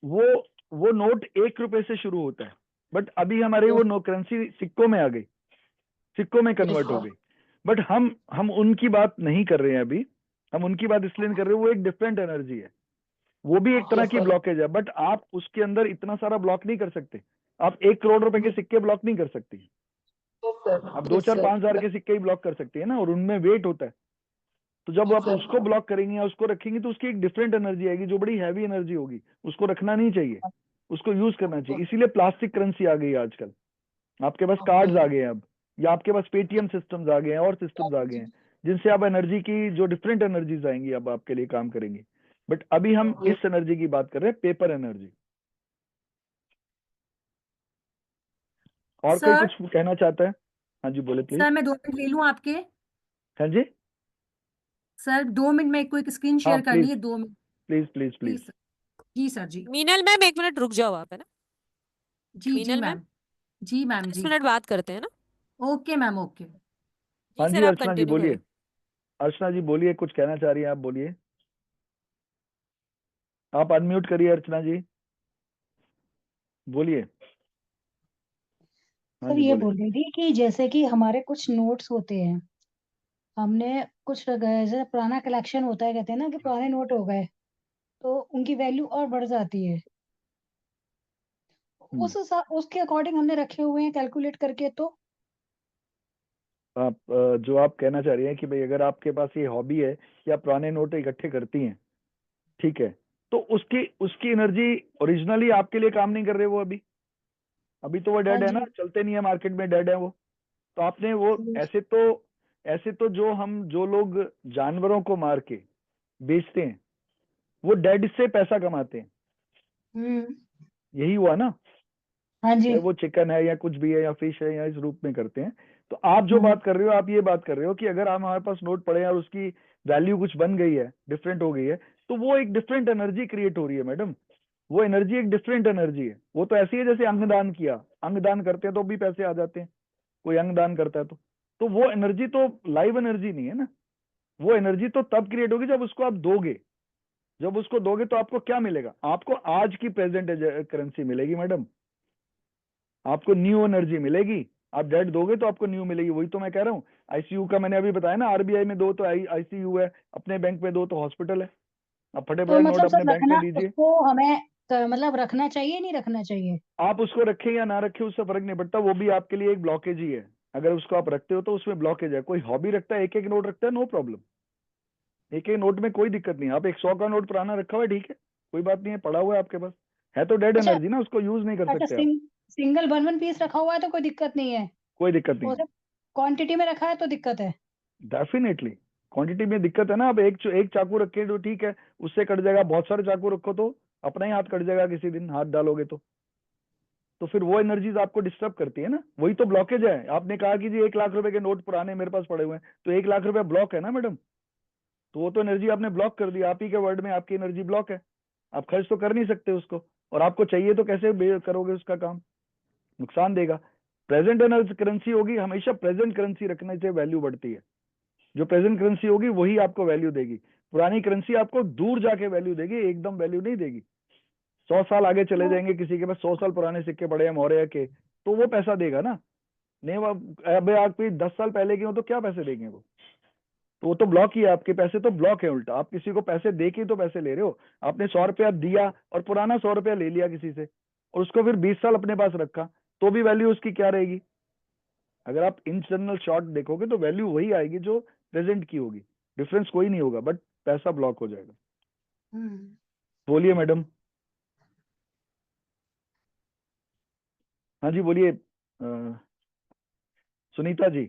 वो वो नोट 1 रुपए से शुरू होता है, बट अभी हमारी वो नो करेंसी सिक्कों में आ गई, सिक्कों में कन्वर्ट हो गई। बट हम उनकी बात नहीं कर रहे हैं अभी, हम उनकी बात इसलिए नहीं कर रहे, वो एक डिफरेंट एनर्जी है, वो भी एक तरह की ब्लॉकेज है। बट आप उसके अंदर इतना सारा ब्लॉक नहीं कर सकते। आप 1 करोड़ रुपए के सिक्के ब्लॉक नहीं कर सकती, आप 2, 4, 5 हजार के सिक्के ही ब्लॉक कर सकती है ना, और उनमें वेट होता है। तो जब आप उसको ब्लॉक करेंगे या उसको रखेंगे तो उसकी एक डिफरेंट एनर्जी आएगी जो बड़ी हैवी एनर्जी होगी, उसको रखना नहीं चाहिए, उसको यूज करना चाहिए। इसीलिए प्लास्टिक करेंसी आ गई है आजकल, आपके पास कार्ड्स आ गए हैं अब, या आपके पास पेटीएम सिस्टम्स आ गए हैं और सिस्टम्स आ गए हैं जिनसे आप एनर्जी की जो डिफरेंट एनर्जीज आएंगी अब आपके लिए काम करेंगी। बट अभी हम इस एनर्जी की बात कर रहे हैं, पेपर एनर्जी। और कोई सर कुछ कहना चाहता है? हाँ जी बोले प्लीज। सर मैं 2 मिनट ले लूं आपके? हाँ जी, सर 2 मिनट में कोई स्क्रीन हाँ शेयर करनी प्लीज है, 2 minute please please please. Please sir. जी सर जी। मीनल मैम 1 मिनट रुक जाओ आप, है ना? जी जी मीनल मैम मैम। जी मैम 10 जी। मिनट बात करते हैं ना। Okay ma'am okay. जी हाँ सर जी आप अर्चना जी कंटिन्यू बोलिए, करें। अर्चना जी बोलिए, कुछ कहना चाह रही हैं आप, बोलिए। आप अनम्यूट करिए अर्चना जी, बोलिए। हाँ सर जी ये बोलिए। बोल रही थी कि जैसे कि हमारे कुछ नोट्स होते हैं, हमने कुछ जैसे पुराना कलेक्शन होता है, कहते हैं ना कि पुराने नोट हो गए तो उनकी वैल्यू और बढ़ जाती है। उसके अकॉर्डिंग हमने रखे हुए हैं कैलकुलेट करके, तो आप जो आप कहना चाह रही हैं कि भाई अगर आपके पास ये हॉबी है कि आप पुराने नोट इकट्ठे करती हैं, ठीक है, तो उसकी उसकी एनर्जी ओरिजिनली आपके लिए काम नहीं कर रहे वो अभी अभी तो वो हाँ डेड है ना, जी। चलते नहीं है मार्केट में, डेड है वो। तो आपने वो ऐसे तो जो लोग जानवरों को मार के बेचते हैं वो डेड से पैसा कमाते हैं, यही हुआ ना। हाँ जी। चाहे वो चिकन है या कुछ भी है या फिश है या इस रूप में करते हैं। तो आप जो बात कर रहे हो, आप ये बात कर रहे हो कि अगर हमारे पास नोट पड़े हैं और उसकी वैल्यू कुछ बन गई है, डिफरेंट हो गई है, तो वो एक डिफरेंट एनर्जी क्रिएट हो रही है मैडम। वो एनर्जी एक डिफरेंट एनर्जी है। वो तो ऐसी है जैसे अंगदान किया, अंगदान करते हैं तो भी पैसे आ जाते हैं, कोई अंगदान करता है तो वो एनर्जी तो लाइव एनर्जी नहीं है ना। वो एनर्जी तो तब क्रिएट होगी जब उसको आप दोगे। जब उसको दोगे तो आपको क्या मिलेगा? आपको आज की प्रेजेंट करेंसी मिलेगी मैडम, आपको न्यू एनर्जी मिलेगी। आप डेट दोगे तो आपको न्यू मिलेगी। वही तो मैं कह रहा हूँ, आईसीयू का मैंने अभी बताया ना, आरबीआई में दो तो आईसीयू है, अपने बैंक में दो तो हॉस्पिटल है। आप तो फटेफट नोट मतलब अपने सर बैंक में रखना दीजिए। उसको हमें मतलब रखना चाहिए नहीं रखना चाहिए? आप उसको रखें या ना रखें उससे फर्क नहीं पड़ता, वो भी आपके लिए एक ब्लॉकेज ही है। अगर उसको आप रखते हो तो उसमें ब्लॉकेज है। कोई हॉबी रखता है, एक एक नोट रखता है, नो प्रॉब्लम, एक एक नोट में कोई दिक्कत नहीं। आप एक 100 का नोट पुराना रखा हुआ है, ठीक है, कोई बात नहीं है, पड़ा हुआ है आपके पास, है तो डेड अच्छा। एनर्जी ना, उसको यूज नहीं कर अच्छा, सकते आप। सिंगल वन वन पीस रखा हुआ है तो कोई दिक्कत नहीं है? कोई दिक्कत नहीं वो है, सब क्वांटिटी में रखा है तो दिक्कत है? डेफिनेटली क्वांटिटी में दिक्कत है ना। अब एक चाकू रखे तो ठीक है, उससे कट जाएगा। बहुत सारे चाकू रखो तो अपना ही हाथ कट जाएगा किसी दिन, हाथ डालोगे तो फिर वो एनर्जीज आपको डिस्टर्ब करती है ना। वही तो ब्लॉकेज है। आपने कहा कि जी 1 लाख रुपए के नोट पुराने मेरे पास पड़े हुए हैं, तो 1 लाख रुपए ब्लॉक है ना मैडम। तो वो तो एनर्जी आपने ब्लॉक कर दी। आप ही के वर्ड में आपकी एनर्जी ब्लॉक है, आप खर्च तो कर नहीं सकते उसको, और आपको चाहिए तो कैसे करोगे उसका काम? नुकसान देगा। प्रेजेंट एनर्जी करेंसी होगी, हमेशा प्रेजेंट करेंसी रखने से वैल्यू बढ़ती है। जो प्रेजेंट करेंसी होगी वही आपको वैल्यू देगी। पुरानी करेंसी आपको दूर जाके वैल्यू देगी, एकदम वैल्यू नहीं देगी। 100 साल आगे चले जाएंगे, किसी के पास 100 साल पुराने सिक्के पड़े हैं मौर्य के, तो वो पैसा देगा ना। नहीं, अब आप 10 साल पहले के हो तो क्या पैसे देंगे वो? तो वो तो ब्लॉक ही है, आपके पैसे तो ब्लॉक है। उल्टा आप किसी को पैसे दे के तो पैसे ले रहे हो। आपने 100 रुपया दिया और पुराना 100 रुपया ले लिया किसी से, और उसको फिर 20 साल अपने पास रखा, तो भी वैल्यू उसकी क्या रहेगी? अगर आप इन जनरल शॉर्ट देखोगे तो वैल्यू वही आएगी जो प्रेजेंट की होगी, डिफरेंस कोई नहीं होगा, बट पैसा ब्लॉक हो जाएगा। बोलिए मैडम। हाँ जी बोलिए, Sunita ji.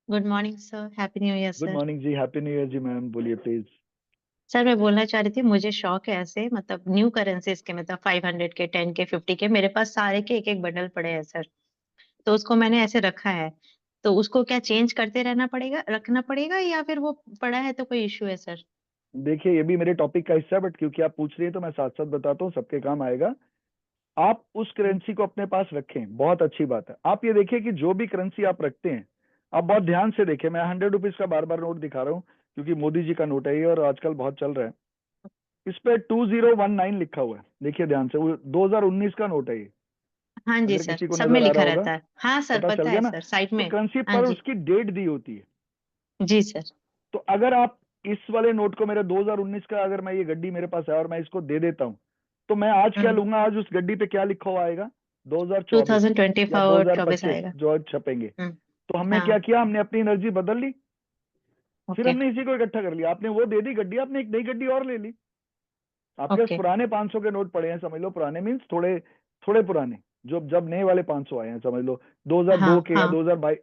Good morning sir, happy new year good sir. Morning जी, हैप्पी न्यू ईयर जी मैम, बोलिए प्लीज। सर मैं बोलना चाह रही थी, मुझे शौक है ऐसे मतलब न्यू करेंसीज के, मतलब 500 के, 10 के, 50 के, मेरे पास सारे के एक एक बंडल पड़े हैं सर। तो उसको मैंने ऐसे रखा है, तो उसको क्या चेंज करते रहना पड़ेगा, रखना पड़ेगा, या फिर वो पड़ा है तो कोई इश्यू है सर? देखिए ये भी मेरे टॉपिक का हिस्सा है, बट क्योंकि आप पूछ रही हैं तो मैं साथ साथ बताता हूँ, सबके काम आएगा। आप उस करेंसी को अपने पास रखें, बहुत अच्छी बात है। आप ये देखिए कि जो भी करेंसी आप रखते हैं, आप बहुत ध्यान से देखें। मैं 100 रुपीज का बार बार नोट दिखा रहा हूँ क्योंकि मोदी जी का नोट है ये और आजकल बहुत चल रहा है। इस पे 2019 लिखा हुआ है, देखिए ध्यान से, वो 2019 का नोट है ये, हाँ जी अगर सर, किसी को सब में नजर आ रहा लिखा होगा। रहता है। हाँ सर, पता चल पता गया है ना। सर, साइड तो में। करेंसी हाँ पर जी। उसकी डेट दी होती है। जी सर। तो अगर आप इस वाले नोट को, मेरे 2019 का, अगर मैं ये गड्डी मेरे पास है और मैं इसको दे देता हूँ, तो मैं आज क्या लूंगा? आज उस गड्डी पे क्या लिखा हुआ आएगा? 2024 या 2024 2025 आएगा। जो छपेंगे। तो हमने क्या हाँ। किया? हमने अपनी एनर्जी बदल ली, फिर ओके। हमने इसी को इकट्ठा कर लिया। आपने वो दे दी गड्डी, आपने एक नई गड्डी और ले ली। आपके पास ओके। पुराने 500 के नोट पड़े हैं, समझ लो पुराने मीन्स थोड़े थोड़े पुराने, जो जब नए वाले 500 आए हैं, समझ लो 2002 हाँ के हैं, हाँ 2022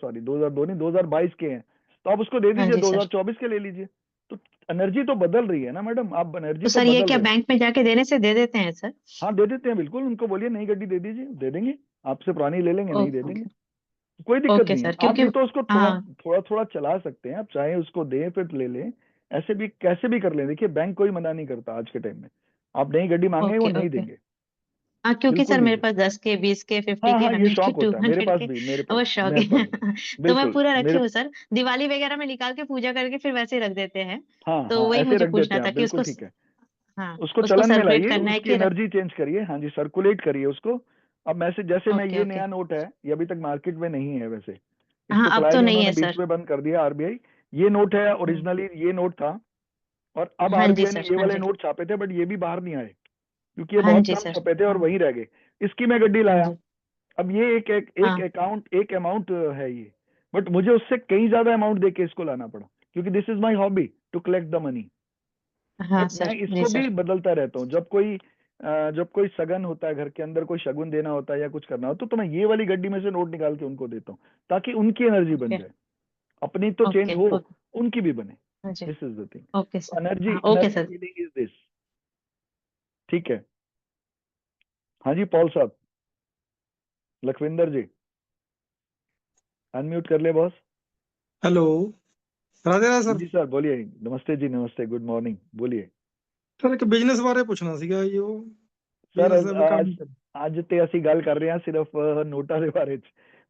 नहीं 2022 के हैं, तो आप उसको दे हाँ दीजिए, जी सर। 2024 के ले लीजिए। तो एनर्जी तो बदल रही है ना मैडम, आप एनर्जी तो तो सर ये बदल क्या रहे हो। बैंक में जाके देने से दे देते हैं सर? हाँ दे देते हैं बिल्कुल, उनको बोलिए नई गड्डी दे दीजिए, दे देंगे। आपसे पुरानी ले लेंगे, नहीं दे देंगे, ओके। कोई दिक्कत ओके नहीं है। सर, आप क्योंकि भी तो उसको थोड़ा हाँ। थोड़ा थोड़ा चला सकते हैं, आप चाहे उसको दें फिर ले लें, ऐसे भी कैसे भी कर लें। देखिए बैंक कोई मना नहीं करता आज के टाइम में। आप नई गड्डी मांगे वो ओके नहीं ओके। देंगे, हाँ, क्योंकि बिल्कुल सर नहीं मेरे देंगे। पास 10 के, 20 के, 50 हाँ के, हाँ, ये 100 के, शौक होता है, मेरे 200 पास के, भी, मेरे पास वो भी, शौक मेरे पास है। भी, तो मैं बिल्कुल पूरा रखी मेरे। हूँ सर, दिवाली वगैरह में निकाल के पूजा करके फिर वैसे ही रख देते हैं। हाँ तो हाँ, वही ऐसे मुझे रख देते पूछना हैं था आप, कि बिल्कुल उसको ठीक है। हाँ उसको उसको चलन में सर्कुलेट लाइए, करना है उसकी कि एनर्जी चेंज करिए। हाँ जी, सर्कुलेट करिए उसको, अब मैसेज जैसे मैं ओके ये ओके नया नोट है, ये अभी तक मार्केट में नहीं है वैसे, हाँ इसको अब चलाया तो नहीं, नहीं उन्होंने है बीच सर। में बंद कर दिया आरबीआई। ये नोट है, ओरिजिनली ये नोट था, और अब हाँ जी आरबीआई ने सर, ये हाँ वाले जी, नोट छापे थे, बट ये भी बाहर नहीं आए क्योंकि ये हाँ बहुत जी कम सर, छपे थे और वहीं रह गए। इसकी मैं गड्डी हाँ लाया। जी, अब ये एक हाँ अकाउंट, एक अमाउंट है ये, बट मुझे उससे कहीं ज्यादा अमाउंट देके इसको लाना पड़ा, क्योंकि this is my hobby to collect the money. हाँ बट मैं सर, जी इसको भी सर, बदलता रहता हूँ। जब कोई सगन होता है घर के अंदर, कोई शगुन देना होता है या कुछ करना होता है, तो मैं ये वाली गड्डी में से नोट निकाल के उनको देता हूँ, ताकि उनकी एनर्जी बन ओके जाए। अपनी तो चेंज ओके हो, ओके, उनकी भी बने। हाँ जी, this is the thing. Okay sir, energy हाँ okay energy sir. Healing is this. ठीक है। हाँ जी पॉल साहब, लखविंदर जी, अनम्यूट कर ले boss. Hello, Radhe Radhe sir. जी सर बोलिए। नमस्ते जी, नमस्ते, गुड मॉर्निंग, बोलिए। सर एक बिजनेस बारे ਪੁੱਛਣਾ ਸੀਗਾ ਜੀ, ਉਹ ਸਰ ਬਿਜ਼ਨਸ ਦਾ ਕੰਮ ਅੱਜ ਤੇ ਅਸੀਂ ਗੱਲ ਕਰ ਰਹੇ ਹਾਂ ਸਿਰਫ ਨੋਟਾਂ ਦੇ ਬਾਰੇ ਚ।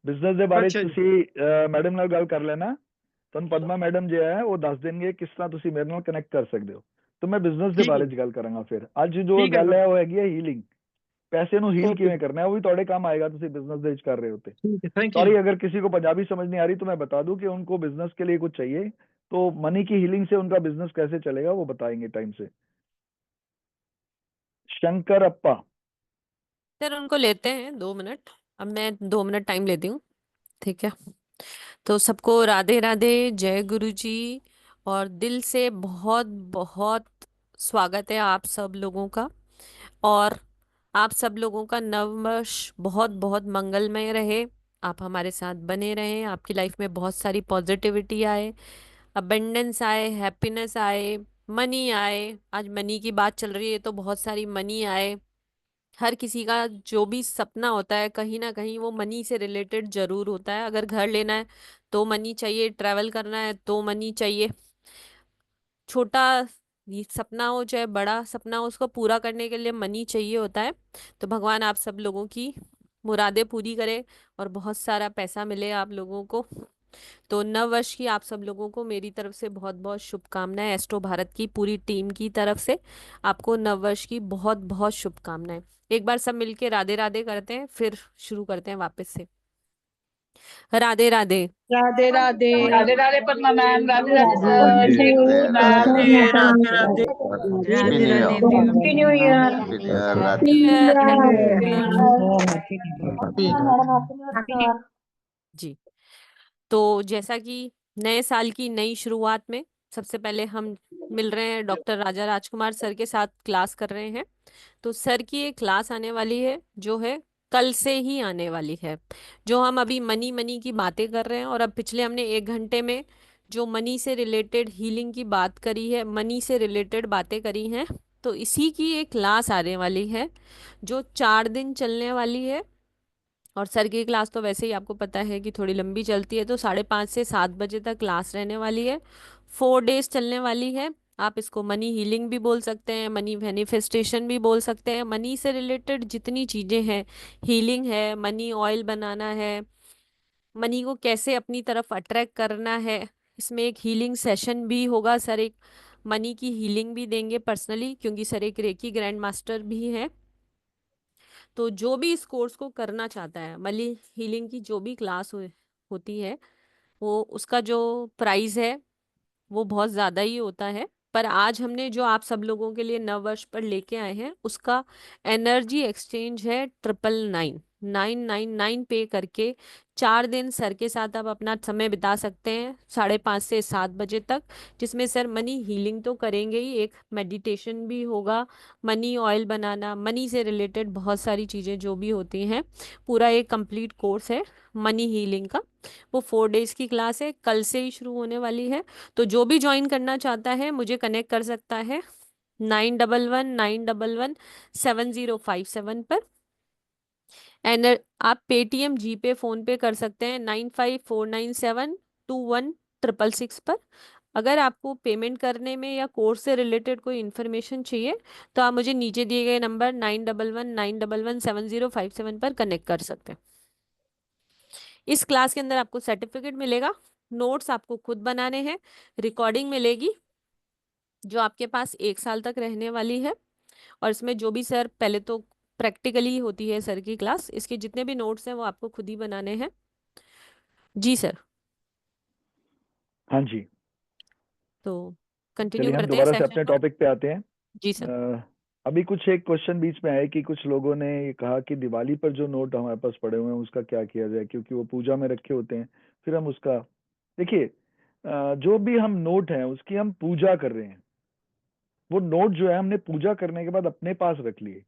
ਬਿਜ਼ਨਸ ਦੇ ਬਾਰੇ ਚ ਅੱਛਾ ਜੀ। ਤੁਸੀਂ ਮੈਡਮ ਨਾਲ ਗੱਲ ਕਰ ਲੈਣਾ। ਤੁਹਾਨੂੰ ਪਦਮਾ ਮੈਡਮ ਜੋ ਹੈ ਉਹ ਦੱਸ ਦੇਣਗੇ ਕਿਸ ਤਰ੍ਹਾਂ ਤੁਸੀਂ ਮੇਰੇ ਨਾਲ ਕਨੈਕਟ ਕਰ ਸਕਦੇ ਹੋ। ਤਾਂ ਮੈਂ ਬਿਜ਼ਨਸ ਦੇ ਠੀਕ ਹੈ ਬਾਰੇ ਚ ਗੱਲ ਕਰਾਂਗਾ। ਫਿਰ ਅੱਜ ਜੋ ਠੀਕ ਹੈ ਗੱਲ ਸਰ। ਹੈ ਉਹ ਹੈਗੀ ਹੈ ਹੀਲਿੰਗ। ਪੈਸੇ ਨੂੰ ਹੀਲ ਓਕੇ ਕਿਵੇਂ ਕਰਨਾ है वो भी ਤੁਹਾਡੇ काम आएगा, ਤੁਸੀਂ बिजनेस ਦੇ ਵਿੱਚ कर रहे होते। ठीक है, थैंक यू। सॉरी अगर किसी को पंजाबी समझ नहीं आ रही तो मैं बता दूं कि उनको बिजनेस के लिए कुछ चाहिए, तो मनी की हीलिंग से उनका बिजनेस कैसे चलेगा वो बताएंगे टाइम से। शंकर अप्पा। सर उनको लेते हैं 2 मिनट। अब मैं 2 मिनट टाइम लेती हूँ, ठीक है। तो सबको राधे राधे, जय गुरु जी। और दिल से बहुत बहुत स्वागत है आप सब लोगों का। और आप सब लोगों का नववर्ष बहुत बहुत मंगलमय रहे। आप हमारे साथ बने रहें, आपकी लाइफ में बहुत सारी पॉजिटिविटी आए, अबंडेंस आए, हैप्पीनेस आए, मनी आए। आज मनी की बात चल रही है तो बहुत सारी मनी आए। हर किसी का जो भी सपना होता है कहीं ना कहीं वो मनी से रिलेटेड जरूर होता है। अगर घर लेना है तो मनी चाहिए, ट्रैवल करना है तो मनी चाहिए। छोटा ये सपना हो चाहे बड़ा सपना हो, उसको पूरा करने के लिए मनी चाहिए होता है। तो भगवान आप सब लोगों की मुरादें पूरी करे और बहुत सारा पैसा मिले आप लोगों को। तो नव वर्ष की आप सब लोगों को मेरी तरफ से बहुत बहुत शुभकामनाएं। एस्ट्रो भारत की पूरी टीम की तरफ से आपको नव वर्ष की बहुत बहुत शुभकामनाएं। एक बार सब मिलके राधे राधे करते हैं, फिर शुरू करते हैं वापस से। राधे राधे। राधे राधे। राधे राधे पद्मा मैम, राधे राधे राधे सर, जय गुरु ma'am. Radhe Radhe. Radhe Radhe happy everyone. New year. Happy new year. जी। तो जैसा कि नए साल की नई शुरुआत में सबसे पहले हम मिल रहे हैं, डॉक्टर राजा राजकुमार सर के साथ क्लास कर रहे हैं। तो सर की एक क्लास आने वाली है जो है कल से ही आने वाली है। जो हम अभी मनी मनी की बातें कर रहे हैं और अब पिछले हमने 1 घंटे में जो मनी से रिलेटेड हीलिंग की बात करी है, मनी से रिलेटेड बातें करी हैं, तो इसी की एक क्लास आने वाली है जो 4 दिन चलने वाली है। और सर की क्लास तो वैसे ही आपको पता है कि थोड़ी लंबी चलती है, तो 5:30 से 7 बजे तक क्लास रहने वाली है। 4 डेज चलने वाली है। आप इसको मनी हीलिंग भी बोल सकते हैं, मनी मैनिफेस्टेशन भी बोल सकते हैं। मनी से रिलेटेड जितनी चीज़ें हैं, हीलिंग है, मनी ऑयल बनाना है, मनी को कैसे अपनी तरफ अट्रैक्ट करना है। इसमें एक हीलिंग सेशन भी होगा। सर एक मनी की हीलिंग भी देंगे पर्सनली, क्योंकि सर एक रेकी ग्रैंड मास्टर भी हैं। तो जो भी इस कोर्स को करना चाहता है, मनी हीलिंग की जो भी क्लास होती है, वो उसका जो प्राइस है वो बहुत ज़्यादा ही होता है। पर आज हमने जो आप सब लोगों के लिए नव वर्ष पर लेके आए हैं उसका एनर्जी एक्सचेंज है 999 पे करके 4 दिन सर के साथ आप अपना समय बिता सकते हैं 5:30 से 7 बजे तक, जिसमें सर मनी हीलिंग तो करेंगे ही, एक मेडिटेशन भी होगा, मनी ऑयल बनाना, मनी से रिलेटेड बहुत सारी चीज़ें जो भी होती हैं, पूरा एक कंप्लीट कोर्स है मनी हीलिंग का। वो 4 डेज की क्लास है, कल से ही शुरू होने वाली है। तो जो भी ज्वाइन करना चाहता है मुझे कनेक्ट कर सकता है 9119117057 पर। एंड आप पेटीएम, जीपे, फोन पे कर सकते हैं 9549721666 पर। अगर आपको पेमेंट करने में या कोर्स से रिलेटेड कोई इन्फॉर्मेशन चाहिए तो आप मुझे नीचे दिए गए नंबर 9119117057 पर कनेक्ट कर सकते हैं। इस क्लास के अंदर आपको सर्टिफिकेट मिलेगा, नोट्स आपको खुद बनाने हैं, रिकॉर्डिंग मिलेगी जो आपके पास 1 साल तक रहने वाली है। और इसमें जो भी सर पहले तो प्रैक्टिकली होती है सर की क्लास। इसके जितने भी नोट्स हैं वो आपको खुद ही बनाने हैं। जी सर। हाँ जी, तो कंटिन्यू चलिए हम करते हैं दोबारा से सेशन अपने पर। टॉपिक पे आते हैं। जी सर। अभी कुछ एक क्वेश्चन बीच में आया कि कुछ लोगों ने ये कहा कि दिवाली पर जो नोट हमारे पास पड़े हुए हैं उसका क्या किया जाए, क्योंकि वो पूजा में रखे होते हैं। फिर हम उसका, देखिए, जो भी हम नोट हैं उसकी हम पूजा कर रहे हैं। वो नोट जो है हमने पूजा करने के बाद अपने पास रख लिए,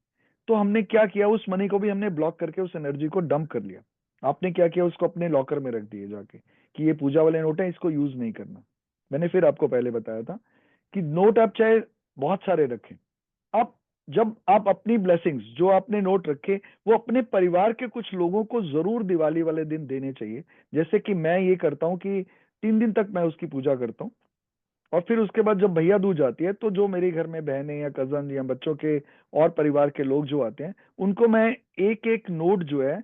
तो हमने क्या किया, उस मनी को भी हमने ब्लॉक करके उस एनर्जी को डंप कर लिया। आपने क्या किया, उसको अपने लॉकर में रख दिए जाके कि ये पूजा वाले नोट है, इसको यूज नहीं करना। मैंने फिर आपको पहले बताया था कि नोट आप चाहे बहुत सारे रखें, आप जब आप अपनी ब्लेसिंग्स जो आपने नोट रखे वो अपने परिवार के कुछ लोगों को जरूर दिवाली वाले दिन देने चाहिए। जैसे कि मैं ये करता हूँ कि 3 दिन तक मैं उसकी पूजा करता हूँ, और फिर उसके बाद जब भैया दूज आती है तो जो मेरे घर में बहनें या कजन या बच्चों के और परिवार के लोग जो आते हैं उनको मैं एक एक नोट जो है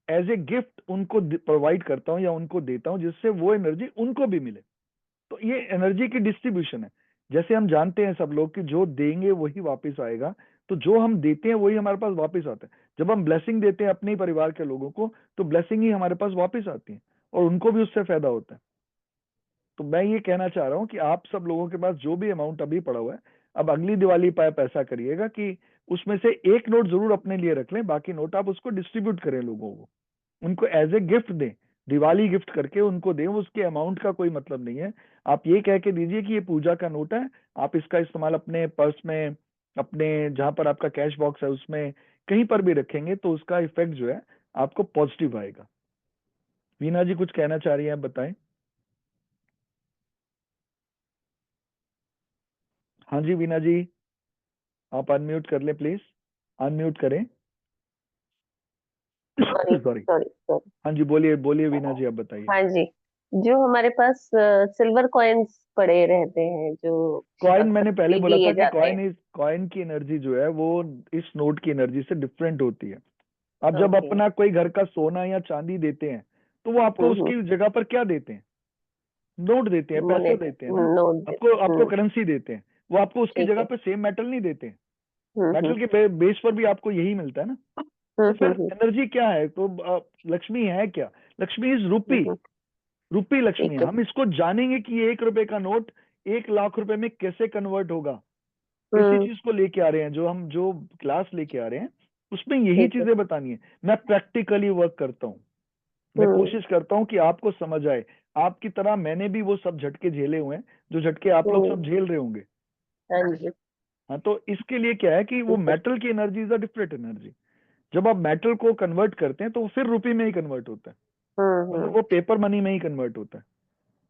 एज ए गिफ्ट उनको प्रोवाइड करता हूँ या उनको देता हूँ, जिससे वो एनर्जी उनको भी मिले। तो ये एनर्जी की डिस्ट्रीब्यूशन है। जैसे हम जानते हैं सब लोग कि जो देंगे वही वापस आएगा, तो जो हम देते हैं वही हमारे पास वापस आता है। जब हम ब्लेसिंग देते हैं अपने ही परिवार के लोगों को तो ब्लेसिंग ही हमारे पास वापस आती है और उनको भी उससे फायदा होता है। तो मैं ये कहना चाह रहा हूं कि आप सब लोगों के पास जो भी अमाउंट अभी पड़ा हुआ है, अब अगली दिवाली पर आप ऐसा करिएगा कि उसमें से एक नोट जरूर अपने लिए रख लें, बाकी नोट आप उसको डिस्ट्रीब्यूट करें लोगों को, उनको एज ए गिफ्ट दें, दिवाली गिफ्ट करके उनको दें। उसके अमाउंट का कोई मतलब नहीं है। आप ये कह के दीजिए कि ये पूजा का नोट है, आप इसका इस्तेमाल अपने पर्स में, अपने जहां पर आपका कैश बॉक्स है उसमें कहीं पर भी रखेंगे तो उसका इफेक्ट जो है आपको पॉजिटिव आएगा। वीना जी कुछ कहना चाह रही हैं, आप बताएं। हाँ जी वीना जी, आप अनम्यूट कर लें प्लीज, अनम्यूट करें। Sorry sorry. Sorry sorry. हाँ जी, बोलिए बोलिए वीना जी, आप बताइए। हाँ जी, जो हमारे पास सिल्वर कॉइन्स पड़े रहते हैं जो कॉइन अक्सर मैंने पहले पीक बोला था लिए कि जाते हैं। कॉइन की एनर्जी जो है वो इस नोट की एनर्जी से डिफरेंट होती है। आप जब ओके। अपना कोई घर का सोना या चांदी देते हैं तो वो आपको हम्म। उसकी जगह पर क्या देते हैं, नोट देते हैं, पैसे मोनेट देते हैं ना, नोट आपको देते। आपको करेंसी देते हैं। वो आपको उसकी ठीक जगह है। पे सेम मेटल नहीं देते हैं, हम्म। मेटल के बेस पर भी आपको यही मिलता है ना। तो फिर एनर्जी क्या है, तो लक्ष्मी है क्या, लक्ष्मी इज रूपी, रूपी लक्ष्मी है। ठीक है। हम इसको जानेंगे कि ये 1 रुपए का नोट 1 लाख रुपए में कैसे कन्वर्ट होगा। इसी चीज को लेके आ रहे हैं, जो हम जो क्लास लेके आ रहे हैं उसमें यही ठीक है। चीजें बतानी है। मैं प्रैक्टिकली वर्क करता हूँ, मैं कोशिश करता हूँ कि आपको समझ आए। आपकी तरह मैंने भी वो सब झटके झेले हुए हैं जो झटके आप लोग सब झेल रहे होंगे। हाँ जी। हाँ, तो इसके लिए क्या है कि वो मेटल की energy is a different energy. जब आप मेटल को कन्वर्ट करते हैं तो वो फिर रुपये में ही कन्वर्ट होता है, मतलब वो पेपर मनी में ही कन्वर्ट होता है,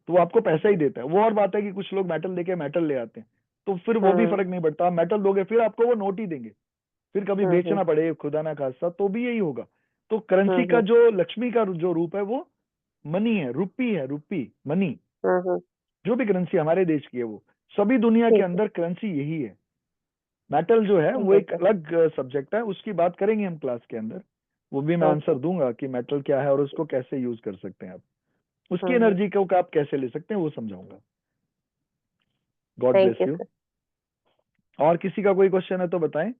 तो वो आपको पैसा ही देता है। वो और बात है कि कुछ लोग मेटल देके मेटल ले आते हैं, तो फिर वो भी फर्क नहीं पड़ता। आप मेटल दोगे फिर आपको वो नोट ही देंगे, फिर कभी बेचना पड़े खुदा ना खास्ता तो भी यही होगा। तो करेंसी का जो लक्ष्मी का जो रूप है वो मनी है, रुपी है, रुपी मनी। जो भी करेंसी हमारे देश की है वो सभी दुनिया के अंदर करेंसी यही है। मेटल जो है वो एक अलग सब्जेक्ट है, उसकी बात करेंगे हम क्लास के अंदर। वो भी मैं आंसर दूंगा कि मेटल क्या है और उसको कैसे यूज कर सकते हैं आप, उसकी एनर्जी को आप कैसे ले सकते हैं वो समझाऊंगा। God thank bless you you. Sir. और किसी का कोई क्वेश्चन है तो बताएं,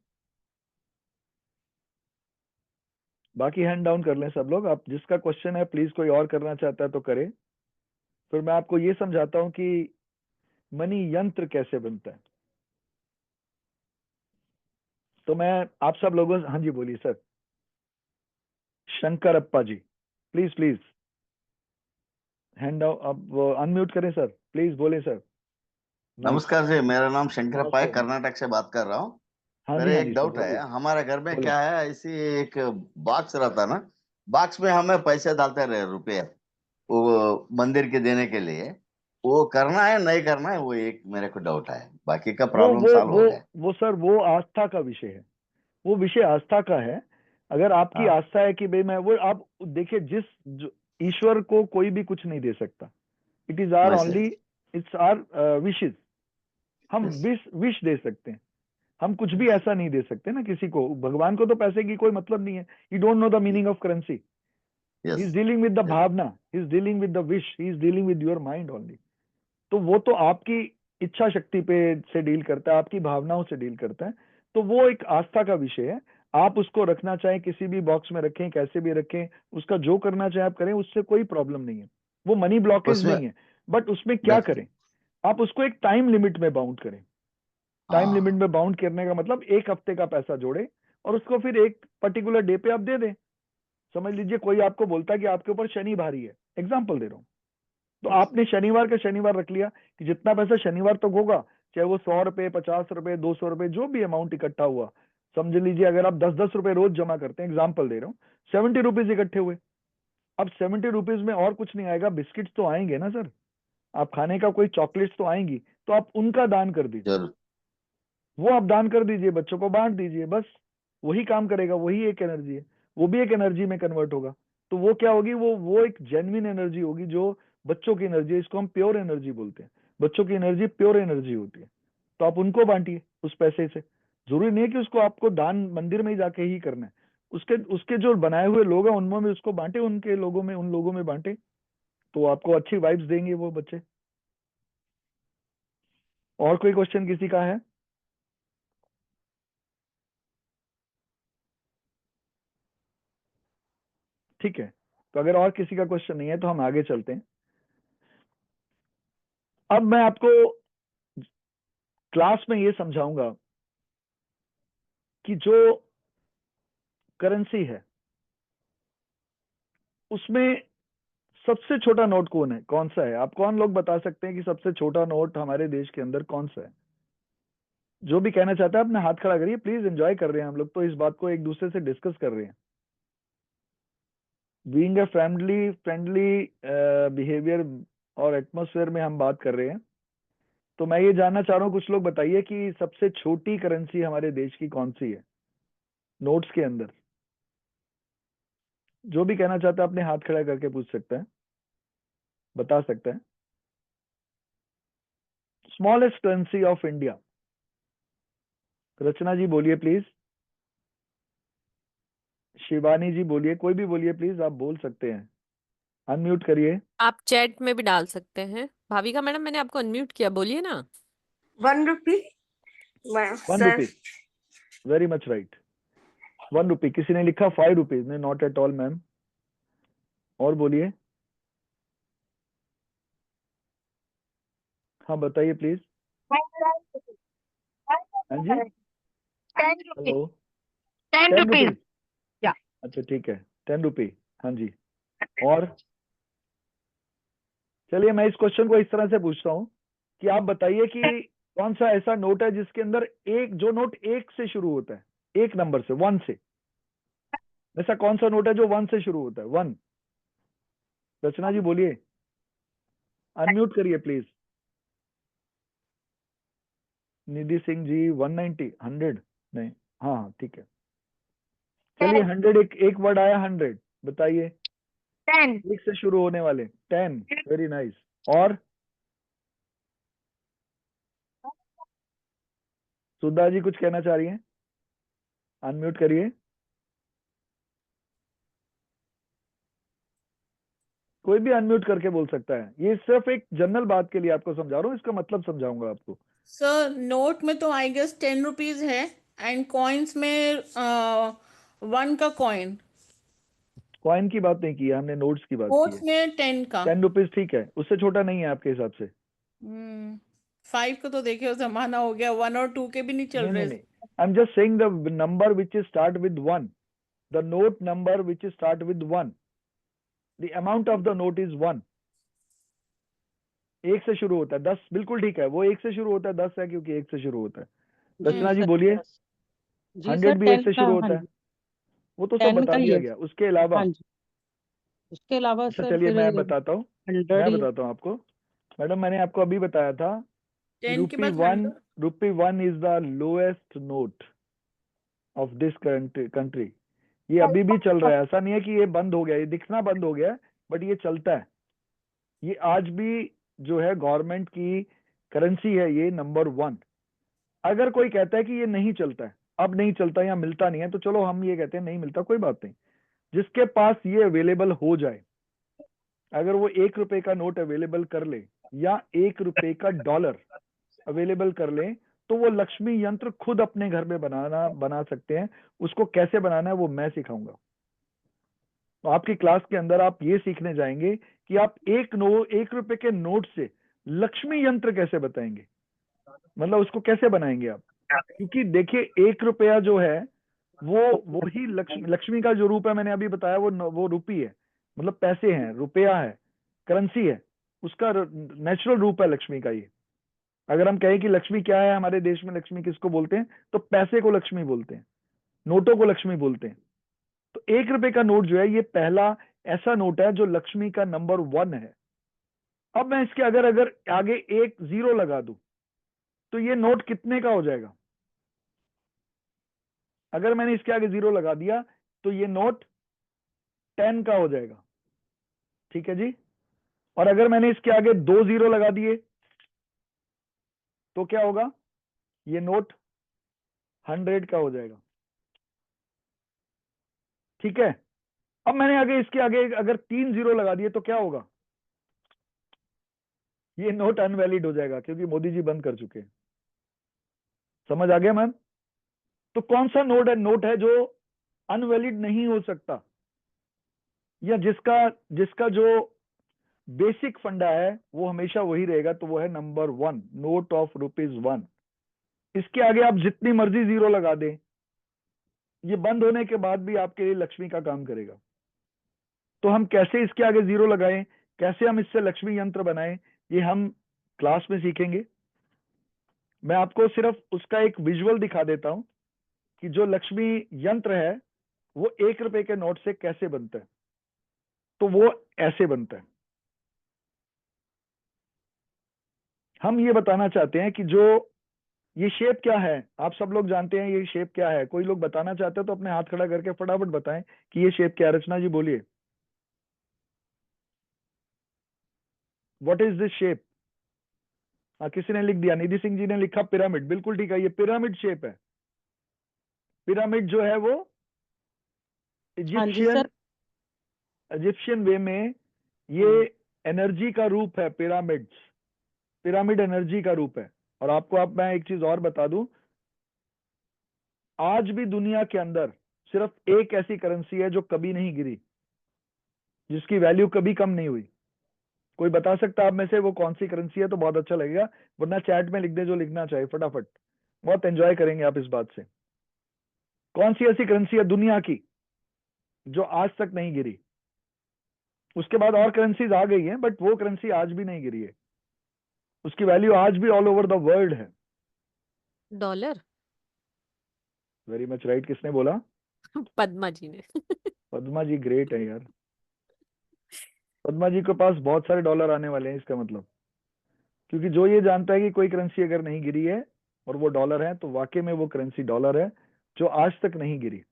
बाकी हैंड डाउन कर लें सब लोग। आप जिसका क्वेश्चन है प्लीज, कोई और करना चाहता है तो करे। फिर मैं आपको ये समझाता हूं कि मनी यंत्र कैसे बनता है। तो मैं आप सब लोगों, हाँ जी बोलिए sir. Shankar Appa ji, please please hand down, अब अनम्यूट करें सर, प्लीज बोले सर। नमस्कार जी, मेरा नाम शंकर अप्पा है, नमस्कार। कर्नाटक से बात कर रहा हूँ। हाँ जी मेरे हाँ एक जी सर डाउट है, बोलिए। हमारे घर में बोलो। क्या है, ऐसी एक बॉक्स रहता है ना, बॉक्स में हमें पैसे डालते रहे रुपये, वो मंदिर के देने के लिए, वो करना है नहीं करना है, वो एक मेरे को डाउट है, बाकी का वो प्रॉब्लम वो सॉल्व वो हो गया। वो सर वो आस्था का विषय है, वो विषय आस्था का है। अगर आपकी हाँ। आस्था है कि भाई मैं वो, आप देखिए ईश्वर को कोई भी कुछ नहीं दे सकता। It is our only, it's our wishes. हम विश दे सकते हैं, हम कुछ भी ऐसा नहीं दे सकते ना किसी को। भगवान को तो पैसे की कोई मतलब नहीं है, you don't know the meaning of currency. He is dealing with the भावना, he is dealing with the wish, he is dealing with your mind only. तो वो तो आपकी इच्छा शक्ति पे से डील करता है, आपकी भावनाओं से डील करता है। तो वो एक आस्था का विषय है। आप उसको रखना चाहें किसी भी बॉक्स में रखें, कैसे भी रखें, उसका जो करना चाहें आप करें, उससे कोई प्रॉब्लम नहीं है, वो मनी ब्लॉकेज उसमें नहीं है। बट उसमें क्या देखिए, करें, आप उसको एक टाइम लिमिट में बाउंड करें। टाइम लिमिट हाँ में बाउंड करने का मतलब 1 हफ्ते का पैसा जोड़े और उसको फिर एक पर्टिकुलर डे पे आप दे दें। समझ लीजिए कोई आपको बोलता है कि आपके ऊपर शनि भारी है, एग्जाम्पल दे रहा हूँ, तो आपने शनिवार का शनिवार रख लिया कि जितना पैसा शनिवार तक होगा, चाहे वो 100 रुपए, 50 रुपए, 200 रुपए, जो भी अमाउंट इकट्ठा हुआ, समझ लीजिए अगर आप 10-10 रुपए रोज जमा करते हैं, एग्जाम्पल दे रहा हूँ, 70 रुपीज इकट्ठे हुए। अब 70 रुपीज में और कुछ नहीं आएगा, बिस्किट्स तो आएंगे ना सर, आप खाने का कोई चॉकलेट्स तो आएंगी, तो आप उनका दान कर दीजिए, जरूर। वो आप दान कर दीजिए, बच्चों को बांट दीजिए, बस वही काम करेगा, वही एक एनर्जी है, वो भी एक एनर्जी में कन्वर्ट होगा। तो वो क्या होगी, वो एक जेन्युइन एनर्जी होगी, जो बच्चों की एनर्जी है, इसको हम प्योर एनर्जी बोलते हैं। बच्चों की एनर्जी प्योर एनर्जी होती है, तो आप उनको बांटिए उस पैसे से। जरूरी नहीं है कि उसको आपको दान मंदिर में ही जाके ही करना है, उसके उसके जो बनाए हुए लोग हैं उनमें भी उसको बांटे, उनके लोगों में, उन लोगों में बांटे, तो आपको अच्छी वाइब्स देंगे वो बच्चे। और कोई क्वेश्चन किसी का है? ठीक है, तो अगर और किसी का क्वेश्चन नहीं है तो हम आगे चलते हैं। अब मैं आपको क्लास में ये समझाऊंगा कि जो करेंसी है उसमें सबसे छोटा नोट कौन है, कौन सा है? आप कौन लोग बता सकते हैं कि सबसे छोटा नोट हमारे देश के अंदर कौन सा है? जो भी कहना चाहता है अपना हाथ खड़ा करिए, प्लीज। एंजॉय कर रहे हैं हम लोग, तो इस बात को एक दूसरे से डिस्कस कर रहे हैं। बीइंग ए फ्रेंडली बिहेवियर और एटमोसफेयर में हम बात कर रहे हैं। तो मैं ये जानना चाह रहा हूँ, कुछ लोग बताइए कि सबसे छोटी करेंसी हमारे देश की कौन सी है नोट्स के अंदर? जो भी कहना चाहता है अपने हाथ खड़ा करके पूछ सकता है, बता सकता है। स्मॉलेस्ट करेंसी ऑफ इंडिया, रचना जी बोलिए प्लीज, शिवानी जी बोलिए, कोई भी बोलिए प्लीज, आप बोल सकते हैं, अनम्यूट करिए। आप चैट में भी डाल सकते हैं। भाविका मैडम मैंने आपको अनम्यूट किया, बोलिए ना। 1 रुपी। 1 रुपी, वेरी मच राइट, 1 रुपी। किसी ने लिखा 5 रुपीज, नहीं, नॉट एट ऑल मैम। और बोलिए, हाँ बताइए प्लीज। हाँ जी, 10 रुपी। Hello, 10 10 rupees. रुपीज, या अच्छा ठीक है, 10 रुपी, हाँ जी। और चलिए मैं इस क्वेश्चन को इस तरह से पूछता हूँ कि आप बताइए कि कौन सा ऐसा नोट है जिसके अंदर एक, जो नोट 1 से शुरू होता है, एक नंबर से, 1 से, ऐसा कौन सा नोट है जो 1 से शुरू होता है? 1। रचना जी बोलिए, अनम्यूट करिए प्लीज। निधि सिंह जी 190, 100, नहीं, हाँ हाँ ठीक है, चलिए 100, एक वर्ड आया 100, बताइए। 10। 1 से शुरू होने वाले 10, वेरी नाइस। और सुधा जी कुछ कहना चाह रही हैं, अनम्यूट करिए। कोई भी अनम्यूट करके बोल सकता है, ये सिर्फ एक जनरल बात के लिए आपको समझा रहा हूँ, इसका मतलब समझाऊंगा आपको। सर नोट में तो आई गेस 10 रुपीज है, एंड कॉइन्स में 1 का कॉइन। कॉइन की बात नहीं की है हमने, नोट्स की बात की नोट्स है। में 10 का। 10 रुपीज ठीक है, उससे छोटा नहीं है आपके हिसाब से? 5 का तो देखिए जमाना हो गया, 1 और 2 के भी नहीं चल नहीं नहीं रहे। नहीं, I am just saying the number which is start with 1, the note number which is start with 1, the amount of the note is 1। 1 से शुरू होता है, 10 बिल्कुल ठीक है, वो 1 से शुरू होता है, 10 है क्योंकि 1 से शुरू होता है। रचना जी बोलिए, जी 100 सर, भी 1 10 से का, शुरू हाँ होता है, जी, वो तो सब 10 बता का ही दिया है। गया, उसके अलावा? हाँ जी, उसके अलावा अच्छा सर चलिए फिर मैं बताता हूँ, 100 मैं ही है। बताता हूँ आपको। मैडम मैंने आपको अभी बताया था, 10 के बाद rupee one is the lowest note of this country. ये अभी भी चल रहा है, ऐसा नहीं है कि ये बंद हो गया, ये दिखना बंद हो गया है, बट ये चलता है। ये आज भी जो है गवर्नमेंट की करेंसी है, ये नंबर 1। अगर कोई कहता है कि ये नहीं चलता है, अब नहीं चलता या मिलता नहीं है, तो चलो हम ये कहते हैं नहीं मिलता, कोई बात नहीं। जिसके पास ये अवेलेबल हो जाए, अगर वो 1 रुपए का नोट अवेलेबल कर ले या 1 रुपए का डॉलर अवेलेबल कर ले, तो वो लक्ष्मी यंत्र खुद अपने घर में बना सकते हैं। उसको कैसे बनाना है वो मैं सिखाऊंगा। तो आपकी क्लास के अंदर आप ये सीखने जाएंगे कि आप 1 रुपए के नोट से लक्ष्मी यंत्र कैसे बताएंगे, मतलब उसको कैसे बनाएंगे आप। क्योंकि देखिए 1 रुपया जो है वो ही लक्ष्मी का जो रूप है, मैंने अभी बताया वो रूपी है, मतलब पैसे हैं, रुपया है, करेंसी है, उसका नेचुरल रूप है लक्ष्मी का ये। अगर हम कहें कि लक्ष्मी क्या है हमारे देश में, लक्ष्मी किसको बोलते हैं, तो पैसे को लक्ष्मी बोलते हैं, नोटों को लक्ष्मी बोलते हैं। तो 1 रुपए का नोट जो है ये पहला ऐसा नोट है जो लक्ष्मी का नंबर 1 है। अब मैं इसके अगर आगे एक 0 लगा दूं तो ये नोट कितने का हो जाएगा। अगर मैंने इसके आगे 0 लगा दिया तो ये नोट 10 का हो जाएगा, ठीक है जी। और अगर मैंने इसके आगे 2 0 लगा दिए तो क्या होगा, ये नोट 100 का हो जाएगा, ठीक है। अब मैंने इसके आगे अगर 3 0 लगा दिए तो क्या होगा, ये नोट अनवैलिड हो जाएगा, क्योंकि मोदी जी बंद कर चुके हैं। समझ आ गया मैम। तो कौन सा नोट है जो अनवैलिड नहीं हो सकता, या जिसका जो बेसिक फंडा है वो हमेशा वही रहेगा, तो वो है नंबर 1, नोट ऑफ ₹1। इसके आगे आप जितनी मर्जी 0 लगा दें, ये बंद होने के बाद भी आपके लिए लक्ष्मी का काम करेगा। तो हम कैसे इसके आगे 0 लगाएं, कैसे हम इससे लक्ष्मी यंत्र बनाएं, ये हम क्लास में सीखेंगे। मैं आपको सिर्फ उसका एक विजुअल दिखा देता हूं कि जो लक्ष्मी यंत्र है वो 1 रुपए के नोट से कैसे बनता है। तो वो ऐसे बनता है। हम ये बताना चाहते हैं कि जो ये शेप क्या है, आप सब लोग जानते हैं ये शेप क्या है। कोई लोग बताना चाहते हो तो अपने हाथ खड़ा करके फटाफट बताएं कि ये शेप क्या है। रचना जी बोलिए, व्हाट इज दिस शेप। हाँ, किसी ने लिख दिया, निधि सिंह जी ने लिखा पिरामिड, बिल्कुल ठीक है, ये पिरामिड शेप है। पिरामिड जो है वो हाँ जी सर। इजिप्शियन वे में ये एनर्जी का रूप है। पिरामिड एनर्जी का रूप है। और आपको मैं एक चीज और बता दूं, आज भी दुनिया के अंदर सिर्फ एक ऐसी करेंसी है जो कभी नहीं गिरी, जिसकी वैल्यू कभी कम नहीं हुई। कोई बता सकता आप में से वो कौन सी करेंसी है तो बहुत अच्छा लगेगा, वरना चैट में लिख दे जो लिखना चाहे फटाफट, बहुत एंजॉय करेंगे आप इस बात से। कौन सी ऐसी करेंसी है दुनिया की जो आज तक नहीं गिरी। उसके बाद और करेंसीज आ गई हैं, बट वो करेंसी आज भी नहीं गिरी है, उसकी वैल्यू आज भी ऑल ओवर द वर्ल्ड है। डॉलर। Very much right. किसने बोला? पद्मा जी ने। पद्मा जी ग्रेट है यार। पद्मा जी के पास बहुत सारे डॉलर आने वाले हैं इसका मतलब, क्योंकि जो ये जानता है कि कोई करेंसी अगर नहीं गिरी है और वो डॉलर है, तो वाकई में वो करेंसी डॉलर है जो आज तक नहीं गिरी।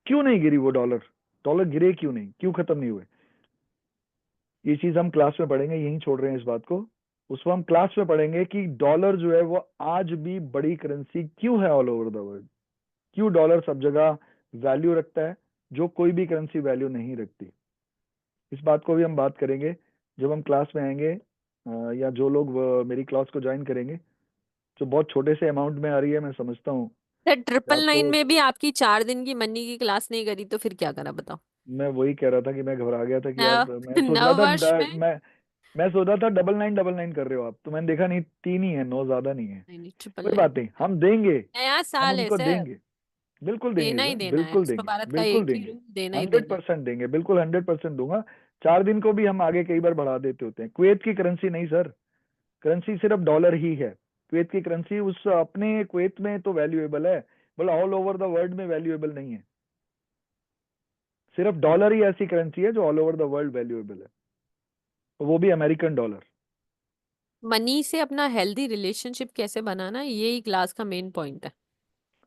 क्यों नहीं गिरी वो डॉलर गिरे क्यों नहीं, क्यों खत्म नहीं हुए, ये चीज हम क्लास में पढ़ेंगे। यहीं छोड़ रहे हैं इस बात को, उसको हम क्लास में पढ़ेंगे कि डॉलर जो है वो आज भी बड़ी करेंसी क्यों है ऑल ओवर द वर्ल्ड, क्यों डॉलर सब जगह वैल्यू रखता है जो कोई भी करेंसी वैल्यू नहीं रखती। इस बात को भी हम बात करेंगे जब हम क्लास में आएंगे, या जो लोग मेरी क्लास को ज्वाइन करेंगे। जो बहुत छोटे से अमाउंट में आ रही है, मैं समझता हूँ। सर 999 आपको में भी आपकी 4 दिन की मनी की क्लास नहीं करी तो फिर क्या करा बताओ। मैं वही कह रहा था कि मैं घबरा गया था कि यार मैं सोच रहा नव वर्ष था में। मैं सोच रहा था 9999 कर रहे हो आप, तो मैंने देखा नहीं 3 ही है, 9 ज्यादा नहीं है। नहीं, कोई बात नहीं, हम देंगे, नया हम साल है उनको सर, देंगे, बिल्कुल देंगे देना ही सर, देना है। बिल्कुल विश्व देंगे, भारत का बिल्कुल एक ही देंगे, रूप, देना ही देना है। 100% देंगे, बिल्कुल 100% दूंगा। 4 दिन को भी हम आगे कई बार बढ़ा देते होते हैं। कुवैत की करेंसी नहीं सर, करेंसी सिर्फ डॉलर ही है। कुवैत की करेंसी उस अपने कुवैत में तो वैल्यूएबल है, बोला ऑल ओवर द वर्ल्ड में वैल्यूएबल नहीं है। सिर्फ डॉलर ही ऐसी करेंसी है जो all over the world valuable है, वो भी अमेरिकन डॉलर। मनी से अपना हेल्दी रिलेशनशिप कैसे बनाना, यही क्लास का मेन पॉइंट है।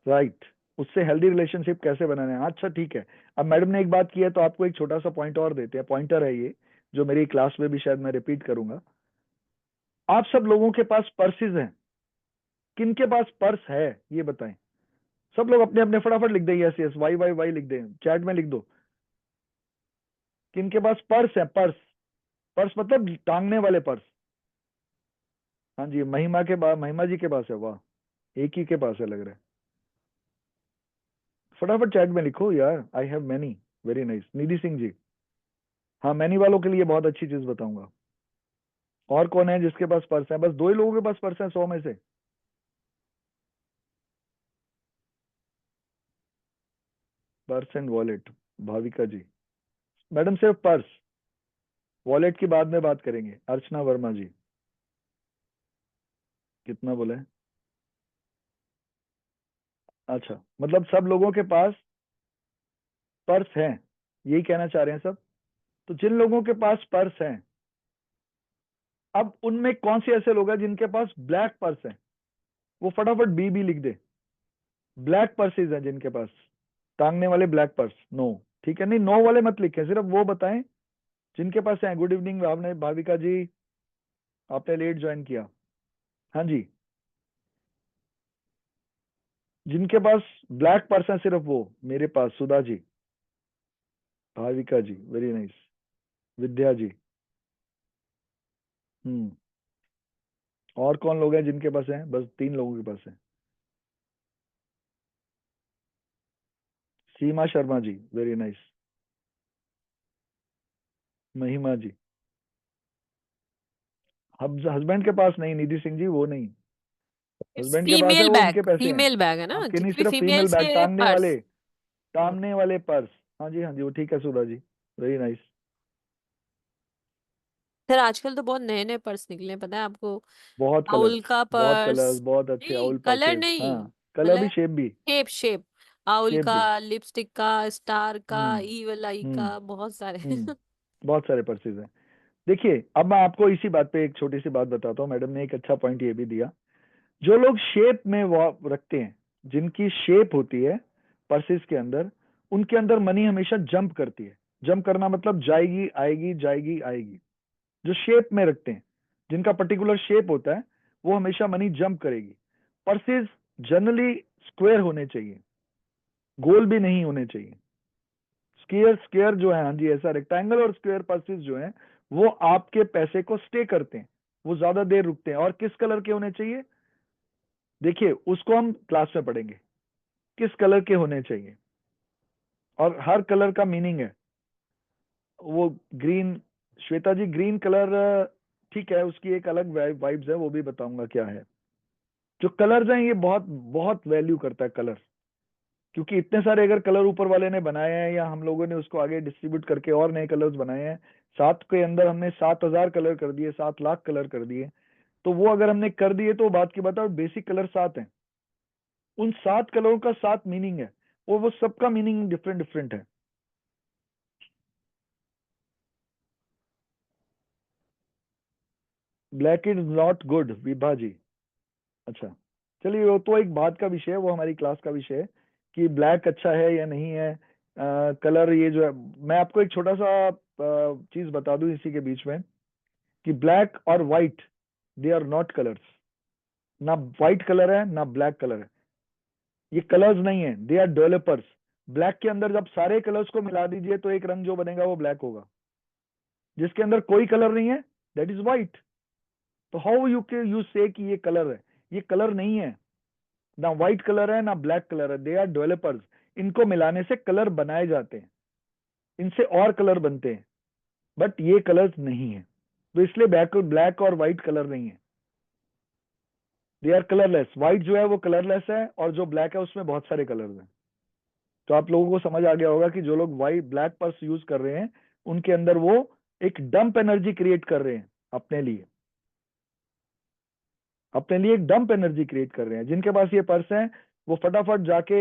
राइट, उससे हेल्दी रिलेशनशिप कैसे बनाना है। अच्छा ठीक है, अब मैडम ने एक बात की है तो आपको एक छोटा सा पॉइंट और देते हैं। पॉइंटर है ये, जो मेरी क्लास में भी शायद मैं रिपीट करूंगा। आप सब लोगों के पास पर्सेज हैं, किनके पास पर्स है ये बताएं। सब लोग अपने अपने फटाफट लिख दें, yes yes, Y Y Y लिख दें, चैट में लिख दो किनके पास पर्स है। पर्स, पर्स मतलब टांगने वाले पर्स। हाँ जी, महिमा जी के पास है, वाह। एक ही के पास है लग रहा है। फटाफट चैट में लिखो यार, I have many. Very nice Nidhi Singh ji. हाँ, मैनी वालों के लिए बहुत अच्छी चीज बताऊंगा। और कौन है जिसके पास पर्स है? बस 2 ही लोगों के पास पर्स है 100 में से। Purse and wallet, Bhavika ji. Madam सिर्फ पर्स, वॉलेट की बाद में बात करेंगे। अर्चना वर्मा जी, कितना बोले? अच्छा, मतलब सब लोगों के पास पर्स है, यही कहना चाह रहे हैं सब? तो जिन लोगों के पास पर्स है, अब उनमें कौन से ऐसे लोग हैं जिनके पास ब्लैक पर्स है? वो फटाफट बी लिख दे। ब्लैक पर्सेज हैं जिनके पास, टांगने वाले ब्लैक पर्स। नो, ठीक है, नहीं नो वाले मत लिखें, सिर्फ वो बताएं जिनके पास है। गुड इवनिंग भाविका जी, आपने लेट ज्वाइन किया। हाँ जी, जिनके पास ब्लैक पर्स है सिर्फ वो। मेरे पास सुधा जी, भाविका जी, वेरी नाइस। विद्या जी। और कौन लोग हैं जिनके पास है? बस 3 लोगों के पास है। सीमा शर्मा जी, वेरी नाइस। महिमा जी। हस्बैंड के पास नहीं, निधि सिंह जी, वो नहीं। हस्बैंड के पास है, वो उनके पैसे हैं फीमेल बैग है ना, आपके नहीं। जितनी सिर्फ फीमेल फीमेल्स बैग, के टांगने पर्स। वाले, टांगने वाले पर्स। हाँ जी, हाँ जी, वो ठीक है Sudha ji, very nice. Sir आजकल तो बहुत नए नए पर्स निकले हैं, पता है आपको? बहुत कलर्स, आउल का बहुत कलर्स, पर्स। बहुत अच्छे नहीं, आउल कलर पर्सेस। नहीं, हाँ, कलर भी, मतलब शेप भी। Shape shape. आउल शेप का, भी। लिपस्टिक का, स्टार का, हम्म ईवल आई हम्म का, बहुत सारे। बहुत सारे पर्सेस हैं। देखिए, अब मैं आपको इसी बात पे एक छोटी सी बात बताता हूँ। मैडम ने एक अच्छा पॉइंट ये भी दिया। जो लोग शेप में वो रखते हैं, जिनकी शेप होती है पर्सेस के अंदर, उनके अंदर मनी हमेशा जंप करती है। जंप करना मतलब जाएगी आएगी, जाएगी आएगी। जो शेप में रखते हैं, जिनका पर्टिकुलर शेप होता है, वो हमेशा मनी जंप करेगी। पर्सेस जनरली स्क्वायर होने चाहिए, गोल भी नहीं होने चाहिए। स्क्वायर स्क्वायर जो है, हाँ जी, ऐसा रेक्टेंगल और स्क्वायर पर्सेस जो है, वो आपके पैसे को स्टे करते हैं, वो ज्यादा देर रुकते हैं। और किस कलर के होने चाहिए? देखिए, उसको हम क्लास में पढ़ेंगे, किस कलर के होने चाहिए। और हर कलर का मीनिंग है। वो ग्रीन, श्वेता जी, ग्रीन कलर ठीक है, उसकी एक अलग वाइब्स है, वो भी बताऊंगा क्या है। जो कलर्स हैं, ये बहुत बहुत वैल्यू करता है कलर, क्योंकि इतने सारे अगर कलर ऊपर वाले ने बनाए हैं, या हम लोगों ने उसको आगे डिस्ट्रीब्यूट करके और नए कलर्स बनाए हैं, 7 के अंदर हमने 7,000 कलर कर दिए, 7 लाख कलर कर दिए। तो वो अगर हमने कर दिए, तो बात की बताओ, बेसिक कलर 7 हैं। उन 7 कलरों का 7 मीनिंग है, और वो सबका मीनिंग डिफरेंट डिफरेंट है। Black is not good, Vibha ji. अच्छा, चलिए, वो तो एक बात का विषय है, वो हमारी क्लास का विषय है कि ब्लैक अच्छा है या नहीं है। कलर ये जो है, मैं आपको एक छोटा सा चीज बता दूं इसी के बीच में, कि ब्लैक और white, they are not colours. ना व्हाइट कलर है, ना ब्लैक कलर है। ये कलर्स नहीं है, दे आर डेवलपर्स। ब्लैक के अंदर जब सारे कलर्स को मिला दीजिए, तो एक रंग जो बनेगा वो ब्लैक होगा। जिसके अंदर कोई कलर नहीं है, दैट इज व्हाइट। तो हाउ यू से कि ये कलर है? ये कलर नहीं है, ना व्हाइट कलर है, ना ब्लैक कलर है। They are developers. इनको मिलाने से कलर बनाए जाते हैं, इनसे और कलर बनते हैं, बट ये कलर्स नहीं है। तो इसलिए ब्लैक और व्हाइट कलर नहीं है, दे आर कलरलेस। व्हाइट जो है वो कलरलेस है, और जो ब्लैक है उसमें बहुत सारे कलर्स हैं। तो आप लोगों को समझ आ गया होगा कि जो लोग व्हाइट ब्लैक पर्स यूज कर रहे हैं, उनके अंदर वो एक डंप एनर्जी क्रिएट कर रहे हैं अपने लिए, अपने लिए एक डंप एनर्जी क्रिएट कर रहे हैं। जिनके पास ये पर्स है, वो फटाफट जाके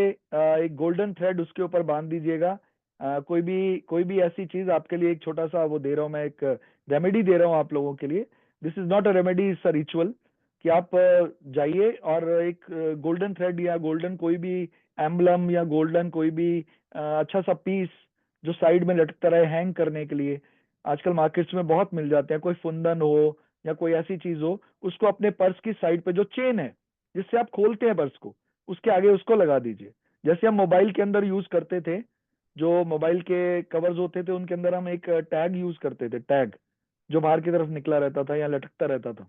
एक गोल्डन थ्रेड उसके ऊपर बांध दीजिएगा। कोई भी ऐसी चीज आपके लिए, एक छोटा सा वो दे रहा हूं मैं, एक रेमेडी दे रहा हूं आप लोगों के लिए। This is not a remedy, it's a ritual. कि आप जाइए और एक गोल्डन थ्रेड या गोल्डन कोई भी एम्बलम, या गोल्डन कोई भी अच्छा सा पीस जो साइड में लटकता रहे हैंग करने के लिए, आजकल मार्केट्स में बहुत मिल जाते हैं। कोई फुंदन हो या कोई ऐसी चीज हो, उसको अपने पर्स की साइड पे जो चेन है जिससे आप खोलते हैं पर्स को, उसके आगे उसको लगा दीजिए। जैसे हम मोबाइल के अंदर यूज करते थे, जो मोबाइल के कवर्स होते थे, उनके अंदर हम एक टैग यूज करते थे, टैग जो बाहर की तरफ निकला रहता था या लटकता रहता था,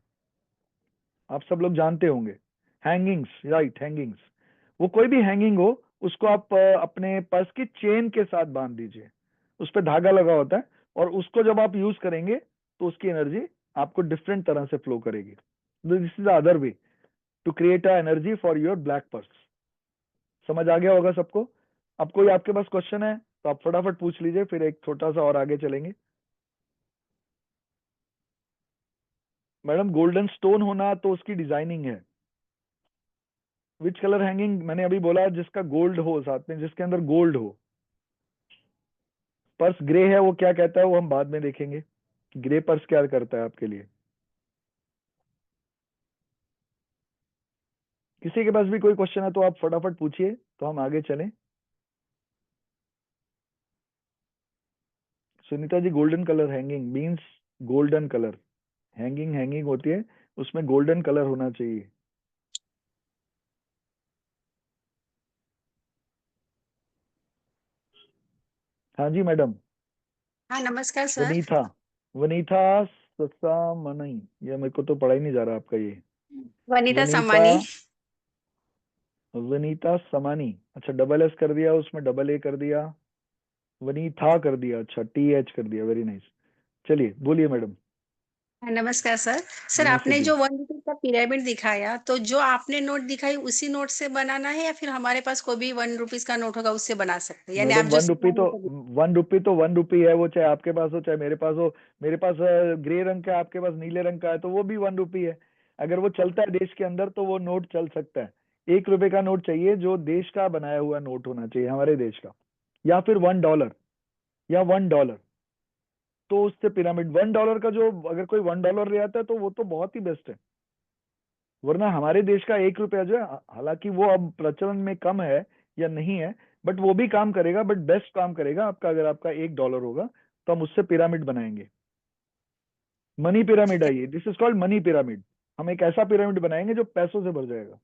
आप सब लोग जानते होंगे, हैंगिंग्स, राइट, हैंगिंग्स। वो कोई भी हैंगिंग हो, उसको आप अपने पर्स की चेन के साथ बांध दीजिए, उस पर धागा लगा होता है, और उसको जब आप यूज करेंगे तो उसकी एनर्जी आपको डिफरेंट तरह से फ्लो करेगी। This is the other way to create a energy for your black purse. समझ आ गया होगा सबको? अब कोई आपके पास क्वेश्चन है तो आप फटाफट पूछ लीजिए, फिर एक छोटा सा और आगे चलेंगे। मैडम गोल्डन स्टोन होना तो उसकी डिजाइनिंग है। Which colour hanging? मैंने अभी बोला जिसका गोल्ड हो, साथ में जिसके अंदर गोल्ड हो। पर्स ग्रे है, वो क्या कहता है वो हम बाद में देखेंगे। ग्रे पर्स क्या करता है आपके लिए। किसी के पास भी कोई क्वेश्चन है तो आप फटाफट पूछिए, तो हम आगे चलें। Sunita ji, golden colour hanging means golden colour. Hanging hanging होती है, उसमें गोल्डन कलर होना चाहिए। हाँ जी मैडम। हाँ नमस्कार सर। वनीथा, वनीथा ससामनी, ये मेरे को तो पढ़ा ही नहीं जा रहा आपका ये। वनीता वनीता, समानी। वनीता समानी। अच्छा, डबल एस कर दिया, उसमें डबल ए कर दिया, वनीथा कर दिया, अच्छा टी एच कर दिया, वेरी नाइस। चलिए बोलिए मैडम। हाँ, नमस्कार सर। सर नमस्ते आपने जी। जो 1 रुपए का पिरामिड दिखाया, तो जो आपने नोट दिखाई उसी नोट से बनाना है या फिर हमारे पास कोई भी 1 रुपीज का नोट होगा उससे बना सकते हैं, यानी आप मैडम जो 1 रुपी तो सिखाने को 1 रुपी है, वो चाहे आपके पास हो चाहे मेरे पास हो। मेरे पास ग्रे रंग का है, आपके पास नीले रंग का है, तो वो भी 1 रुपी है। अगर वो चलता है देश के अंदर तो वो नोट चल सकता है। 1 रुपए का नोट चाहिए जो देश का बनाया हुआ नोट होना चाहिए, हमारे देश का, या फिर $1 या $1। तो उससे पिरामिड $1 का जो, अगर कोई $1 ले आता है तो वो तो बहुत ही बेस्ट है। वरना हमारे देश का 1 रुपया जो है, हालांकि वो अब प्रचलन में कम है या नहीं है, बट वो भी काम करेगा, बट बेस्ट काम करेगा आपका। अगर आपका $1 होगा तो हम उससे पिरामिड बनाएंगे। मनी पिरामिड है ये, this is called money pyramid. हम एक ऐसा पिरामिड बनाएंगे जो पैसों से भर जाएगा।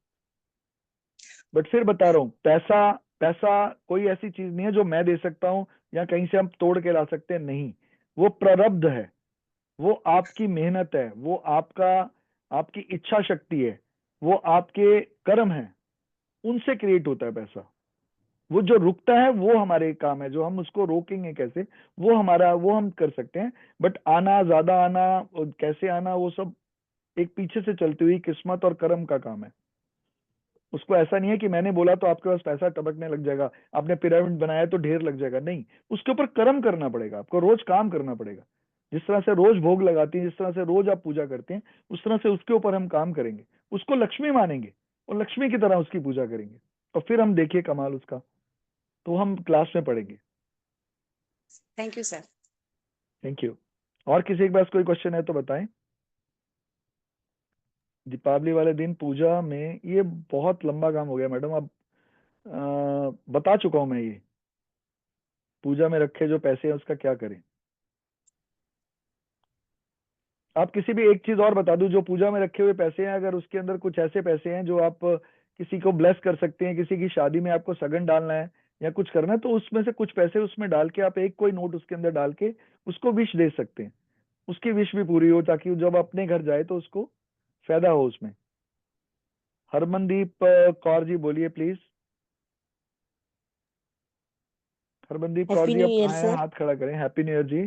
बट फिर बता रहा हूं, पैसा पैसा कोई ऐसी चीज नहीं है जो मैं दे सकता हूं या कहीं से हम तोड़ के ला सकते हैं, नहीं। वो प्रारब्ध है, वो आपकी मेहनत है, वो आपका, आपकी इच्छा शक्ति है, वो आपके कर्म है, उनसे क्रिएट होता है पैसा। वो जो रुकता है वो हमारे काम है, जो हम उसको रोकेंगे कैसे, वो हमारा, वो हम कर सकते हैं। बट आना, ज्यादा आना और कैसे आना, वो सब एक पीछे से चलती हुई किस्मत और कर्म का काम है। उसको ऐसा नहीं है कि मैंने बोला तो आपके पास पैसा टपकने लग जाएगा, आपने पिरामिड बनाया तो ढेर लग जाएगा, नहीं। उसके ऊपर कर्म करना पड़ेगा, आपको रोज काम करना पड़ेगा। जिस तरह से रोज भोग लगाती है, जिस तरह से रोज आप पूजा करते हैं, उस तरह से उसके ऊपर हम काम करेंगे, उसको लक्ष्मी मानेंगे और लक्ष्मी की तरह उसकी पूजा करेंगे, और फिर हम देखिए कमाल उसका। तो हम क्लास में पढ़ेंगे। Thank you sir. Thank you. और किसी के पास कोई क्वेश्चन है तो बताएं। दीपावली वाले दिन पूजा में, ये बहुत लंबा काम हो गया मैडम, अब बता चुका हूं मैं। ये पूजा में रखे जो पैसे हैं उसका क्या करें। आप किसी भी एक चीज और बता दूं, जो पूजा में रखे हुए पैसे हैं, अगर उसके अंदर कुछ ऐसे पैसे हैं जो आप किसी को ब्लेस कर सकते हैं, किसी की शादी में आपको सगन डालना है या कुछ करना है, तो उसमें से कुछ पैसे उसमें डाल के आप एक कोई नोट उसके अंदर डाल के उसको विश दे सकते हैं। उसकी विश भी पूरी हो, ताकि जब अपने घर जाए तो उसको फायदा हो उसमें। हरमनदीप कौर जी बोलिए please. Harmandeep Kaur happy ji new आप ईयर कहाँ हैं, सर। हाथ खड़ा करें। Happy new year ji.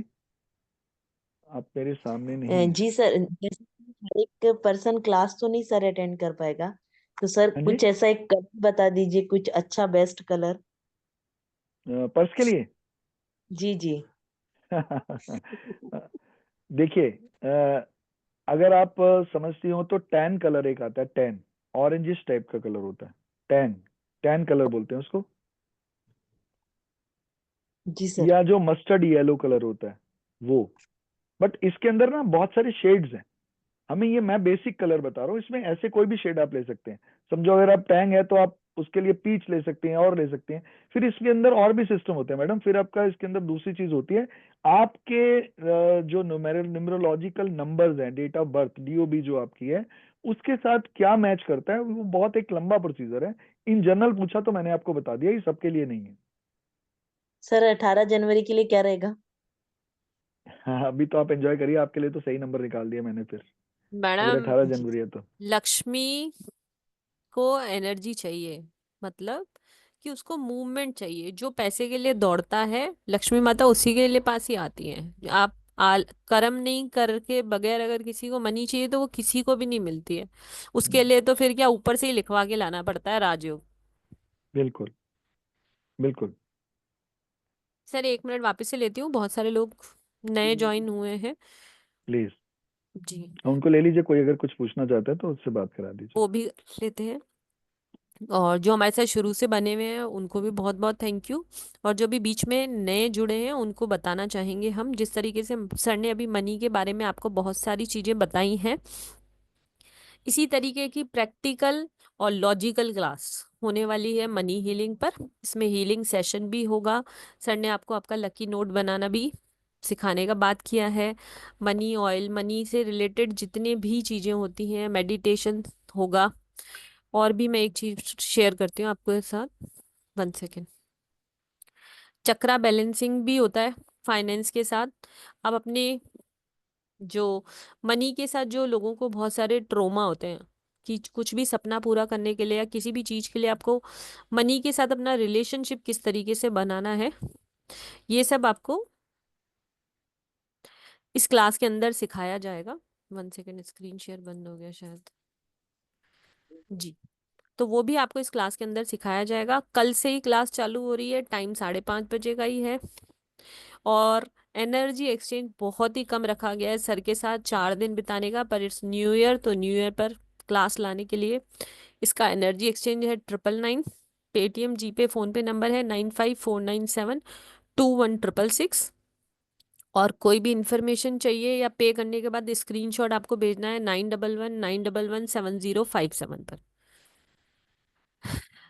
आप मेरे सामने नहीं है। जी सर, जैसे कि हर एक पर्सन क्लास तो नहीं सर अटेंड कर पाएगा, तो सर हाँ जी। कुछ ऐसा एक कलर बता दीजिए, कुछ अच्छा बेस्ट कलर। पर्स के लिए जी जी। देखिए, अगर आप समझती हो तो टैन कलर एक आता है, टैन ऑरेंजिश टाइप का कलर होता है, टैन, टैन कलर बोलते हैं उसको। जी सर। या जो मस्टर्ड येलो कलर होता है वो। बट इसके अंदर ना बहुत सारे शेड्स हैं, हमें ये, मैं बेसिक कलर बता रहा हूँ, इसमें ऐसे कोई भी शेड आप ले सकते हैं। समझो अगर आप टैंग है तो आप उसके लिए पीच ले सकते हैं और ले सकते हैं। फिर इसके अंदर और भी सिस्टम होते हैं मैडम। फिर आपका इसके अंदर दूसरी चीज होती है, आपके जो न्यूमरोलॉजिकल नंबर्स हैं, डेट ऑफ बर्थ डीओबी जो आपकी है, उसके साथ क्या मैच करता है, वो बहुत एक लंबा प्रोसीजर है। इन जनरल पूछा तो मैंने आपको बता दिया, ये सबके लिए नहीं है। सर 18 जनवरी के लिए क्या रहेगा? हाँ, अभी तो आप एंजॉय करिए, आपके लिए तो सही नंबर निकाल दिया मैंने फिर, अगर मैडम 18 जनवरी है तो। लक्ष्मी को एनर्जी चाहिए, मतलब कि उसको मूवमेंट चाहिए। जो पैसे के लिए दौड़ता है, लक्ष्मी माता उसी के लिए पास ही आती है। आप कर्म नहीं करके बगैर अगर किसी को मनी चाहिए तो वो किसी को भी नहीं मिलती है। उसके लिए तो फिर क्या ऊपर से ही लिखवा के लाना पड़ता है राजयोग। बिल्कुल बिल्कुल। सर 1 मिनट वापस से लेती हूँ, बहुत सारे लोग नए ज्वाइन हुए हैं। प्लीज जी उनको ले लीजिए, कोई अगर कुछ पूछना चाहता है तो उससे बात करा दीजिए। वो भी लेते हैं। और जो हमारे साथ शुरू से बने हुए हैं उनको भी बहुत बहुत थैंक यू। और जो भी बीच में नए जुड़े हैं उनको बताना चाहेंगे हम, जिस तरीके से सर ने अभी मनी के बारे में आपको बहुत सारी चीजें बताई हैं, इसी तरीके की प्रैक्टिकल और लॉजिकल क्लास होने वाली है मनी हीलिंग पर। इसमें हीलिंग सेशन भी होगा। सर ने आपको आपका लकी नोट बनाना भी सिखाने का बात किया है। मनी ऑयल, मनी से रिलेटेड जितने भी चीजें होती हैं, मेडिटेशन होगा। और भी मैं एक चीज शेयर करती हूँ आपके साथ, 1 सेकेंड। चक्रा बैलेंसिंग भी होता है फाइनेंस के साथ। अब अपने जो मनी के साथ जो लोगों को बहुत सारे ट्रोमा होते हैं कि कुछ भी सपना पूरा करने के लिए या किसी भी चीज के लिए आपको मनी के साथ अपना रिलेशनशिप किस तरीके से बनाना है, ये सब आपको इस क्लास के अंदर सिखाया जाएगा। 1 सेकेंड, स्क्रीन शेयर बंद हो गया शायद। जी, तो वो भी आपको इस क्लास के अंदर सिखाया जाएगा। कल से ही क्लास चालू हो रही है, टाइम 5:30 बजे का ही है। और एनर्जी एक्सचेंज बहुत ही कम रखा गया है सर के साथ 4 दिन बिताने का, पर इट्स न्यू ईयर, तो न्यू ईयर पर क्लास लाने के लिए इसका एनर्जी एक्सचेंज है 999। पेटीएम, जीपे, फोन पे नंबर है 9549721666। और कोई भी इंफॉर्मेशन चाहिए या पे करने के बाद स्क्रीनशॉट आपको भेजना है 9119117057 पर।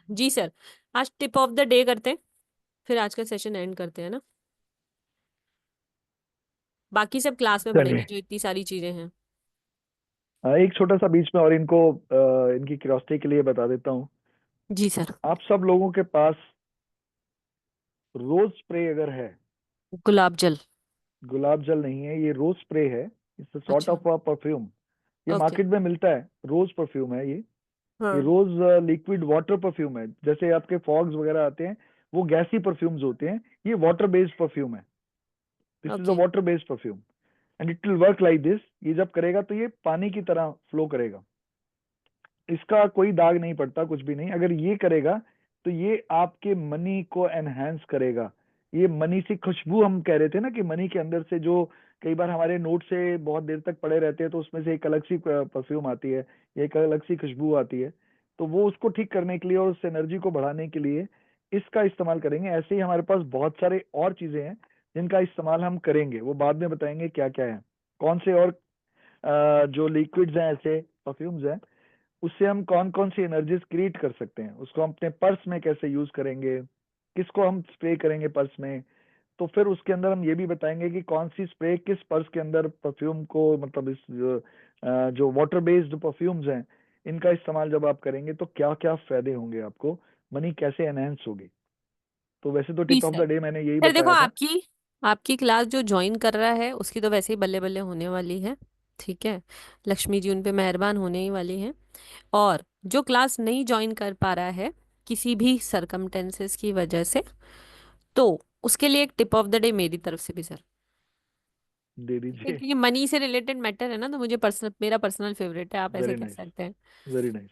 जी सर, आज टिप ऑफ द डे करते हैं, फिर आज का सेशन एंड करते हैं ना। बाकी सब क्लास में पढ़ेंगे चलिए जो इतनी सारी चीजें हैं। एक छोटा सा बीच में और इनको इनकी क्यूरियोसिटी के लिए बता देता हूँ। जी सर। आप सब लोगों के पास रोज स्प्रे अगर है, गुलाब जल। गुलाब जल नहीं है, ये रोज स्प्रे है। इट्स सॉर्ट अच्छा। Of perfume. ये ओके। मार्केट में मिलता है, रोज परफ्यूम है ये हाँ। रोज लिक्विड वाटर परफ्यूम है। जैसे आपके फॉग्स वगैरह आते हैं वो गैसी परफ्यूम्स होते हैं, ये वाटर बेस्ड परफ्यूम है। This is a okay. Water based perfume and it will work like this. ये जब करेगा तो ये पानी की तरह फ्लो करेगा, इसका कोई दाग नहीं पड़ता, कुछ भी नहीं। अगर ये करेगा तो ये आपके मनी को एनहेंस करेगा। ये मनी से खुशबू, हम कह रहे थे ना कि मनी के अंदर से जो कई बार हमारे नोट से बहुत देर तक पड़े रहते हैं तो उसमें से एक अलग सी परफ्यूम आती है, एक अलग सी खुशबू आती है। तो वो उसको ठीक करने के लिए और उस एनर्जी को बढ़ाने के लिए इसका इस्तेमाल करेंगे। ऐसे ही हमारे पास बहुत सारे और चीजें हैं जिनका इस्तेमाल हम करेंगे, वो बाद में बताएंगे क्या क्या है, कौन से और जो लिक्विड्स हैं, ऐसे परफ्यूम्स हैं, उससे हम कौन कौन सी एनर्जीज क्रिएट कर सकते हैं, उसको हम अपने पर्स में कैसे यूज करेंगे, किसको हम स्प्रे करेंगे पर्स में। तो फिर उसके अंदर हम ये भी बताएंगे कि कौन सी स्प्रे किस पर्स के अंदर परफ्यूम को, मतलब इस जो वाटर बेस्ड परफ्यूम्स हैं इनका इस्तेमाल जब आप करेंगे तो क्या क्या फायदे होंगे आपको, मनी कैसे एनहेंस होगी। तो वैसे तो जी tip of sir. The day मैंने यही सर देखो, बताया था। आपकी आपकी क्लास जो ज्वाइन कर रहा है उसकी तो वैसे ही बल्ले बल्ले होने वाली है। ठीक है, लक्ष्मी जी उन पे मेहरबान होने ही वाली हैं। और जो क्लास नहीं ज्वाइन कर पा रहा है किसी भी सरकमटेंसेस की वजह से, तो उसके लिए एक टिप ऑफ द डे मेरी तरफ से भी सर। दे ठीक है, दीजिए। क्योंकि मनी से रिलेटेड मैटर है ना, तो मुझे पर्सनल, मेरा पर्सनल फेवरेट है, आप ऐसे वेरी कह नाइस, सकते हैं। Very nice.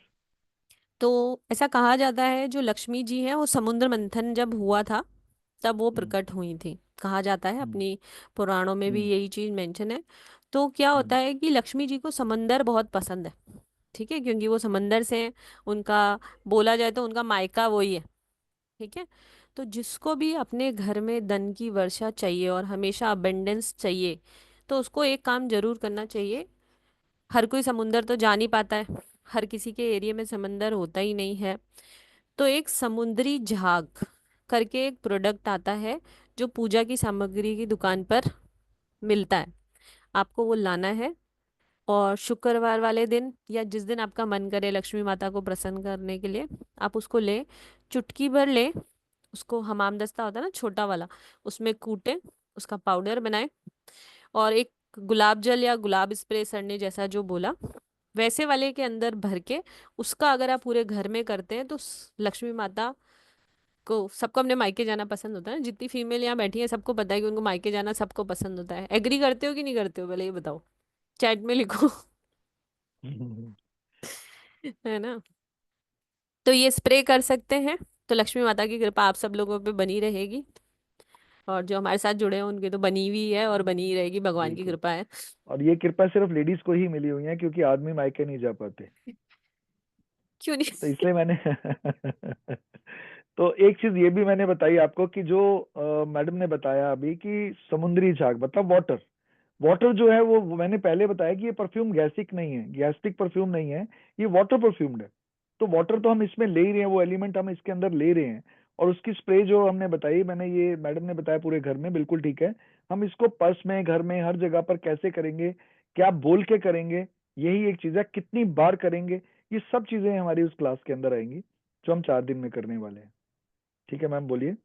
तो ऐसा कहा जाता है जो लक्ष्मी जी हैं वो समुद्र मंथन जब हुआ था तब वो प्रकट हुई थी, कहा जाता है। अपनी पुराणों में भी यही चीज मेंशन है। तो क्या होता है कि लक्ष्मी जी को समंदर बहुत पसंद है। ठीक है, क्योंकि वो समंदर से हैं, उनका बोला जाए तो उनका मायका वही है। ठीक है, तो जिसको भी अपने घर में धन की वर्षा चाहिए और हमेशा अबेंडेंस चाहिए, तो उसको एक काम जरूर करना चाहिए। हर कोई समुंदर तो जा नहीं पाता है, हर किसी के एरिया में समंदर होता ही नहीं है। तो एक समुद्री झाग करके एक प्रोडक्ट आता है जो पूजा की सामग्री की दुकान पर मिलता है, आपको वो लाना है। और शुक्रवार वाले दिन या जिस दिन आपका मन करे लक्ष्मी माता को प्रसन्न करने के लिए, आप उसको ले, चुटकी भर ले, उसको हमाम दस्ता होता है ना छोटा वाला, उसमें कूटे, उसका पाउडर बनाए। और एक गुलाब जल या गुलाब स्प्रे सर ने जैसा जो बोला वैसे वाले के अंदर भर के उसका अगर आप पूरे घर में करते हैं तो लक्ष्मी माता को, सबको अपने मायके जाना पसंद होता है ना, जितनी फीमेल यहाँ बैठी है सबको पता है कि उनको मायके जाना सबको पसंद होता है। एग्री करते हो कि नहीं करते हो, पहले ये बताओ, चैट में लिखो। है ना। तो ये स्प्रे कर सकते हैं, तो लक्ष्मी माता की कृपा आप सब लोगों पे बनी रहेगी, और जो हमारे साथ जुड़े हैं उनके तो बनी हुई है और बनी ही रहेगी, भगवान की बिल्कुल। कृपा है। और ये कृपा सिर्फ लेडीज को ही मिली हुई है, क्योंकि आदमी मायके नहीं जा पाते, क्यों नहीं? तो इसलिए मैंने तो एक चीज ये भी मैंने बताई आपको कि जो मैडम ने बताया अभी कि समुद्री झाग मतलब वाटर, वाटर जो है वो मैंने पहले बताया कि ये परफ्यूम गैसिक नहीं है, गैस्ट्रिक परफ्यूम नहीं है, ये वाटर परफ्यूम्ड है। तो वाटर तो हम इसमें ले ही रहे हैं, वो एलिमेंट हम इसके अंदर ले रहे हैं। और उसकी स्प्रे जो हमने बताई, मैंने ये मैडम ने बताया पूरे घर में, बिल्कुल ठीक है। हम इसको पर्स में, घर में, हर जगह पर कैसे करेंगे, क्या बोल के करेंगे, यही एक चीज है, कितनी बार करेंगे, ये सब चीजें हमारी उस क्लास के अंदर आएंगी जो हम 4 दिन में करने वाले हैं। ठीक है मैम, बोलिए।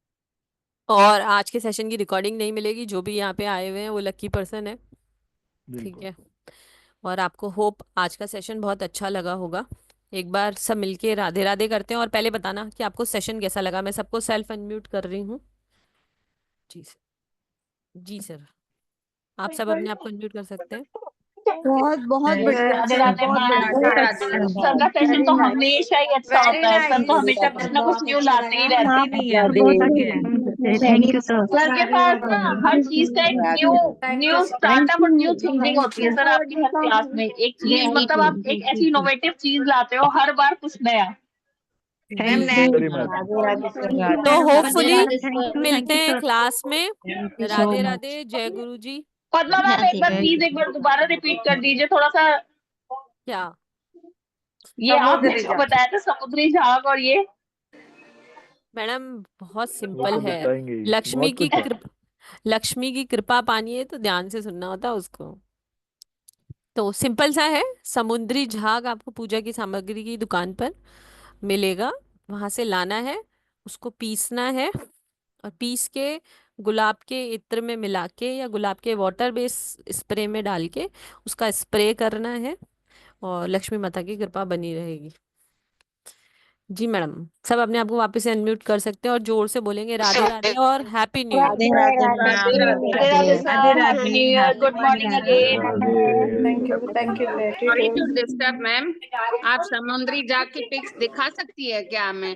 और आज के सेशन की रिकॉर्डिंग नहीं मिलेगी, जो भी यहाँ पे आए हुए हैं वो लकी पर्सन है। ठीक बिल्कुल। है। और आपको होप आज का सेशन बहुत अच्छा लगा होगा। एक बार सब मिलके राधे राधे करते हैं, और पहले बताना कि आपको सेशन कैसा लगा। मैं सबको सेल्फ अनम्यूट कर रही हूँ। जी सर। जी सर, आप सब अपने आप को अनम्यूट कर सकते हैं। बहुत बहुत बढ़िया राधे सर, राधे बहुत मैम। बढ़िया, राधे बहुत राधे। अच्छा, सर का सेशन वेरी तो नाइस, हमेशा ही अच्छा वेरी होता है, सर तो नाइस, हमेशा कुछ ना कुछ बहुत न्यू अच्छा लाते ही लगा। रहते हाँ हैं। भैया, बहुत बढ़िया, थैंक यू सर। सर के राधे पास ना राधे। हर चीज का एक new thank you new sir. Startup और न्यू थिंकिंग होती है सर आपकी हर क्लास में। एक चीज मतलब आप एक ऐसी इनोवेटिव चीज लाते हो हर बार कुछ नया। Ma'am ji. Thank you very next much. Radhe Radhe sir, thank you तो राधे मैम, होपफुली राधे। मिलते हैं क्लास में। Thank you so Radhe much. Radhe, जय गुरु जी। पद्मा मैम एक बार प्लीज एक बार दोबारा रिपीट कर दीजिए थोड़ा सा। क्या? ये आपने समुद्री जो जल। बताया था समुद्री झाग, और ये मैडम बहुत वो सिंपल तो है। बताएंगे ही, लक्ष्मी बहुत की कुछ है। कृपा, लक्ष्मी की कृपा पानी है तो ध्यान से सुनना होता है उसको। तो सिंपल सा है, समुद्री झाग आपको पूजा की सामग्री की दुकान पर मिलेगा, वहां से लाना है, उसको पीसना है, और पीस के गुलाब के इत्र में मिला के या गुलाब के वाटर बेस स्प्रे में डाल के उसका स्प्रे करना है, और लक्ष्मी माता की कृपा बनी रहेगी। जी मैडम, सब अपने आप को वापस से अनम्यूट कर सकते हैं और जोर से बोलेंगे राधे राधे और happy new year. Radhe Radhe Radhe ma'am, Radhe. Radhe Radhe Radhe sir, happy Radhe. New year, good morning again. Happy new year. Thank you, sorry to disturb ma'am, आप समुद्री जाग की पिक्स दिखा सकती है क्या हमें?